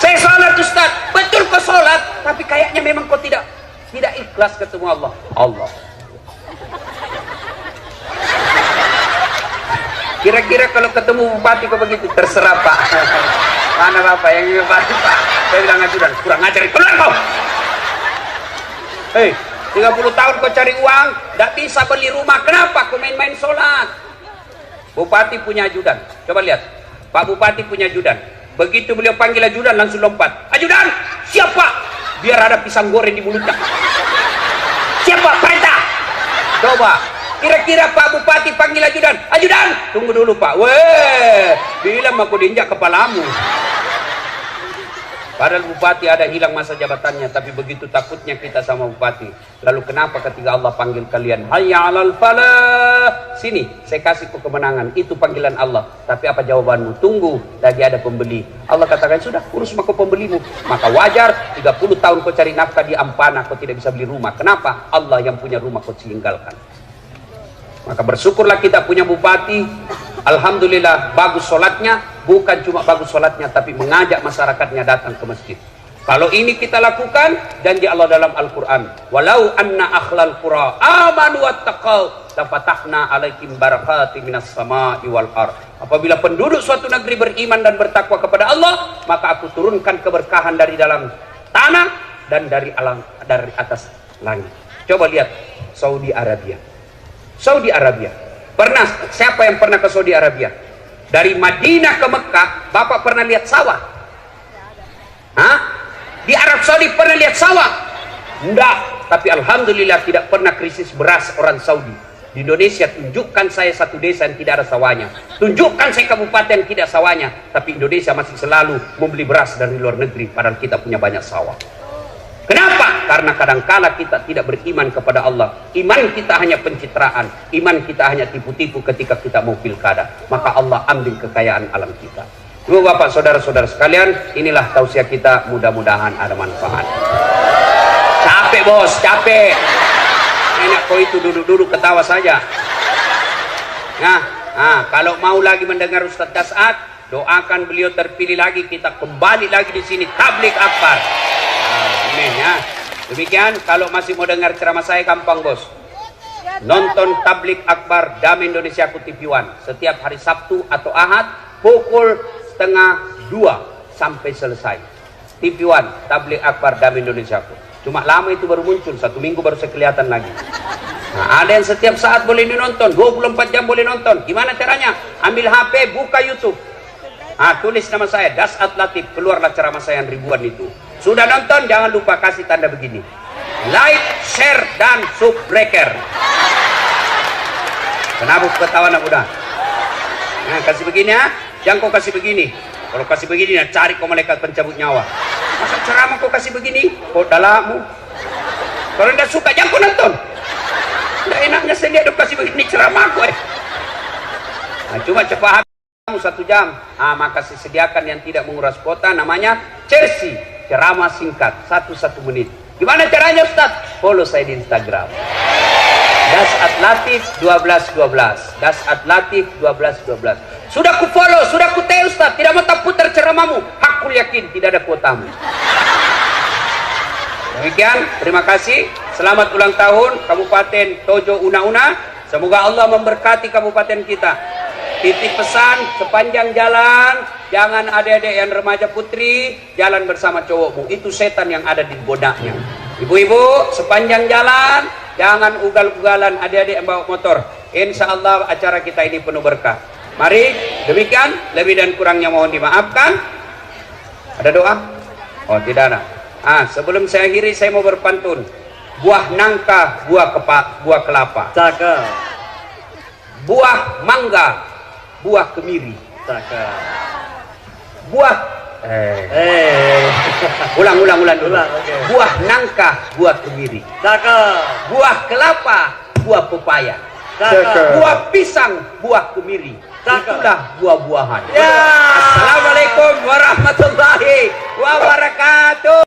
Saya sholat, Ustaz. Betul kau sholat, tapi kayaknya memang kau tidak ikhlas ketemu Allah. Allah. Kira-kira kalau ketemu bupati kok begitu? Terserah, Pak. Mana Bapak yang ingin bupati, Pak? Saya bilang ajudan, kurang ajar, keluar kau. Hei, 30 tahun kau cari uang, tidak bisa beli rumah. Kenapa kau main-main sholat? Bupati punya ajudan. Coba lihat, Pak Bupati punya ajudan. Begitu beliau panggil ajudan, langsung lompat. Ajudan, siapa? Biar ada pisang goreng di mulutnya. Siapa? Perintah. Coba. Kira-kira Pak Bupati panggil ajudan. Ajudan, tunggu dulu Pak. Weh, bilang aku diinjak kepalamu. Padahal Bupati ada hilang masa jabatannya, tapi begitu takutnya kita sama Bupati. Lalu kenapa ketika Allah panggil kalian, hayya 'alal falah, sini saya kasih kau kemenangan. Itu panggilan Allah. Tapi apa jawabanmu? Tunggu, lagi ada pembeli. Allah katakan, sudah urus maka pembelimu. Maka wajar 30 tahun kau cari nafkah di Ampana, kau tidak bisa beli rumah. Kenapa? Allah yang punya rumah kau tinggalkan. Maka bersyukurlah kita punya bupati. Alhamdulillah bagus sholatnya. Bukan cuma bagus sholatnya, tapi mengajak masyarakatnya datang ke masjid. Kalau ini kita lakukan, janji Allah dalam Al-Quran, walau anna akhlal qura amanu wattaqau lafatahna alaikum barakati minas sama'i wal ardh. Apabila penduduk suatu negeri beriman dan bertakwa kepada Allah, maka aku turunkan keberkahan dari dalam tanah dan dari atas langit. Coba lihat Saudi Arabia. Saudi Arabia. Siapa yang pernah ke Saudi Arabia? Dari Madinah ke Mekah, Bapak pernah lihat sawah? Hah? Di Arab Saudi pernah lihat sawah? Enggak. Tapi Alhamdulillah tidak pernah krisis beras orang Saudi. Di Indonesia tunjukkan saya satu desa yang tidak ada sawahnya. Tunjukkan saya kabupaten tidak sawahnya. Tapi Indonesia masih selalu membeli beras dari luar negeri, padahal kita punya banyak sawah. Kenapa? Karena kadangkala kita tidak beriman kepada Allah. Iman kita hanya pencitraan. Iman kita hanya tipu-tipu ketika kita mau pilkada. Maka Allah ambil kekayaan alam kita. Ibu bapak saudara-saudara sekalian, inilah tausiah kita, mudah-mudahan ada manfaat. Capek bos, capek. Enak kau itu duduk-duduk ketawa saja. Nah, kalau mau lagi mendengar Ustaz Das'ad, doakan beliau terpilih lagi, kita kembali lagi di sini tablik akbar. Amin ya. Demikian, kalau masih mau dengar ceramah saya gampang bos. Nonton tablik akbar Damai Indonesia TV One setiap hari Sabtu atau Ahad pukul 1:30 sampai selesai. TV One tablik akbar Damai Indonesia. Cuma lama itu baru muncul, 1 minggu baru saya kelihatan lagi. Nah, ada yang setiap saat boleh dinonton, 24 jam boleh nonton. Gimana caranya? Ambil HP, buka YouTube. Tulis nama saya Das'ad Latif, keluarlah ceramah saya yang ribuan itu. Sudah nonton, jangan lupa kasih tanda begini, like, share, dan subbreaker. Kenapa ketawa nak muda? Nah, kasih begini ya, jangan kau kasih begini. Kalau kasih begini, nah, cari kau malaikat pencabut nyawa. Masa ceramah kau kasih begini? Kau dalammu. Kalau tidak suka, jangan kau nonton. Tidak enaknya saya lihat kasih begini ceramah kau. Nah, cuma cepat 1 jam. Maka sediakan yang tidak menguras kuota, namanya Chelsea. Ceramah singkat 1 menit. Gimana caranya Ustaz? Follow saya di Instagram. Das'ad Latif 1212. Das'ad Latif 1212. Sudah ku follow, sudah ku tag Ustaz. Tidak mau tak putar ceramahmu. Hakul yakin tidak ada kuotamu. Demikian, terima kasih. Selamat ulang tahun Kabupaten Tojo Una-Una. Semoga Allah memberkati kabupaten kita. Titip pesan, sepanjang jalan jangan adik-adik yang remaja putri jalan bersama cowokmu, itu setan yang ada di bodaknya. Ibu-ibu, sepanjang jalan jangan ugal-ugalan adik-adik yang bawa motor. Insya Allah acara kita ini penuh berkah. Mari, demikian, lebih dan kurangnya mohon dimaafkan. Ada doa? Oh, tidak ada. Sebelum saya akhiri saya mau berpantun. Buah nangka, buah kelapa. Cakep. Buah mangga, buah kemiri. Cakep. Buah ulang dulu. Okay. Buah nangka, buah kemiri. Cakep. Buah kelapa, buah pepaya. Cakep. Buah pisang, buah kemiri. Cakep. Itulah buah-buahan. Ya. Assalamualaikum warahmatullahi wabarakatuh.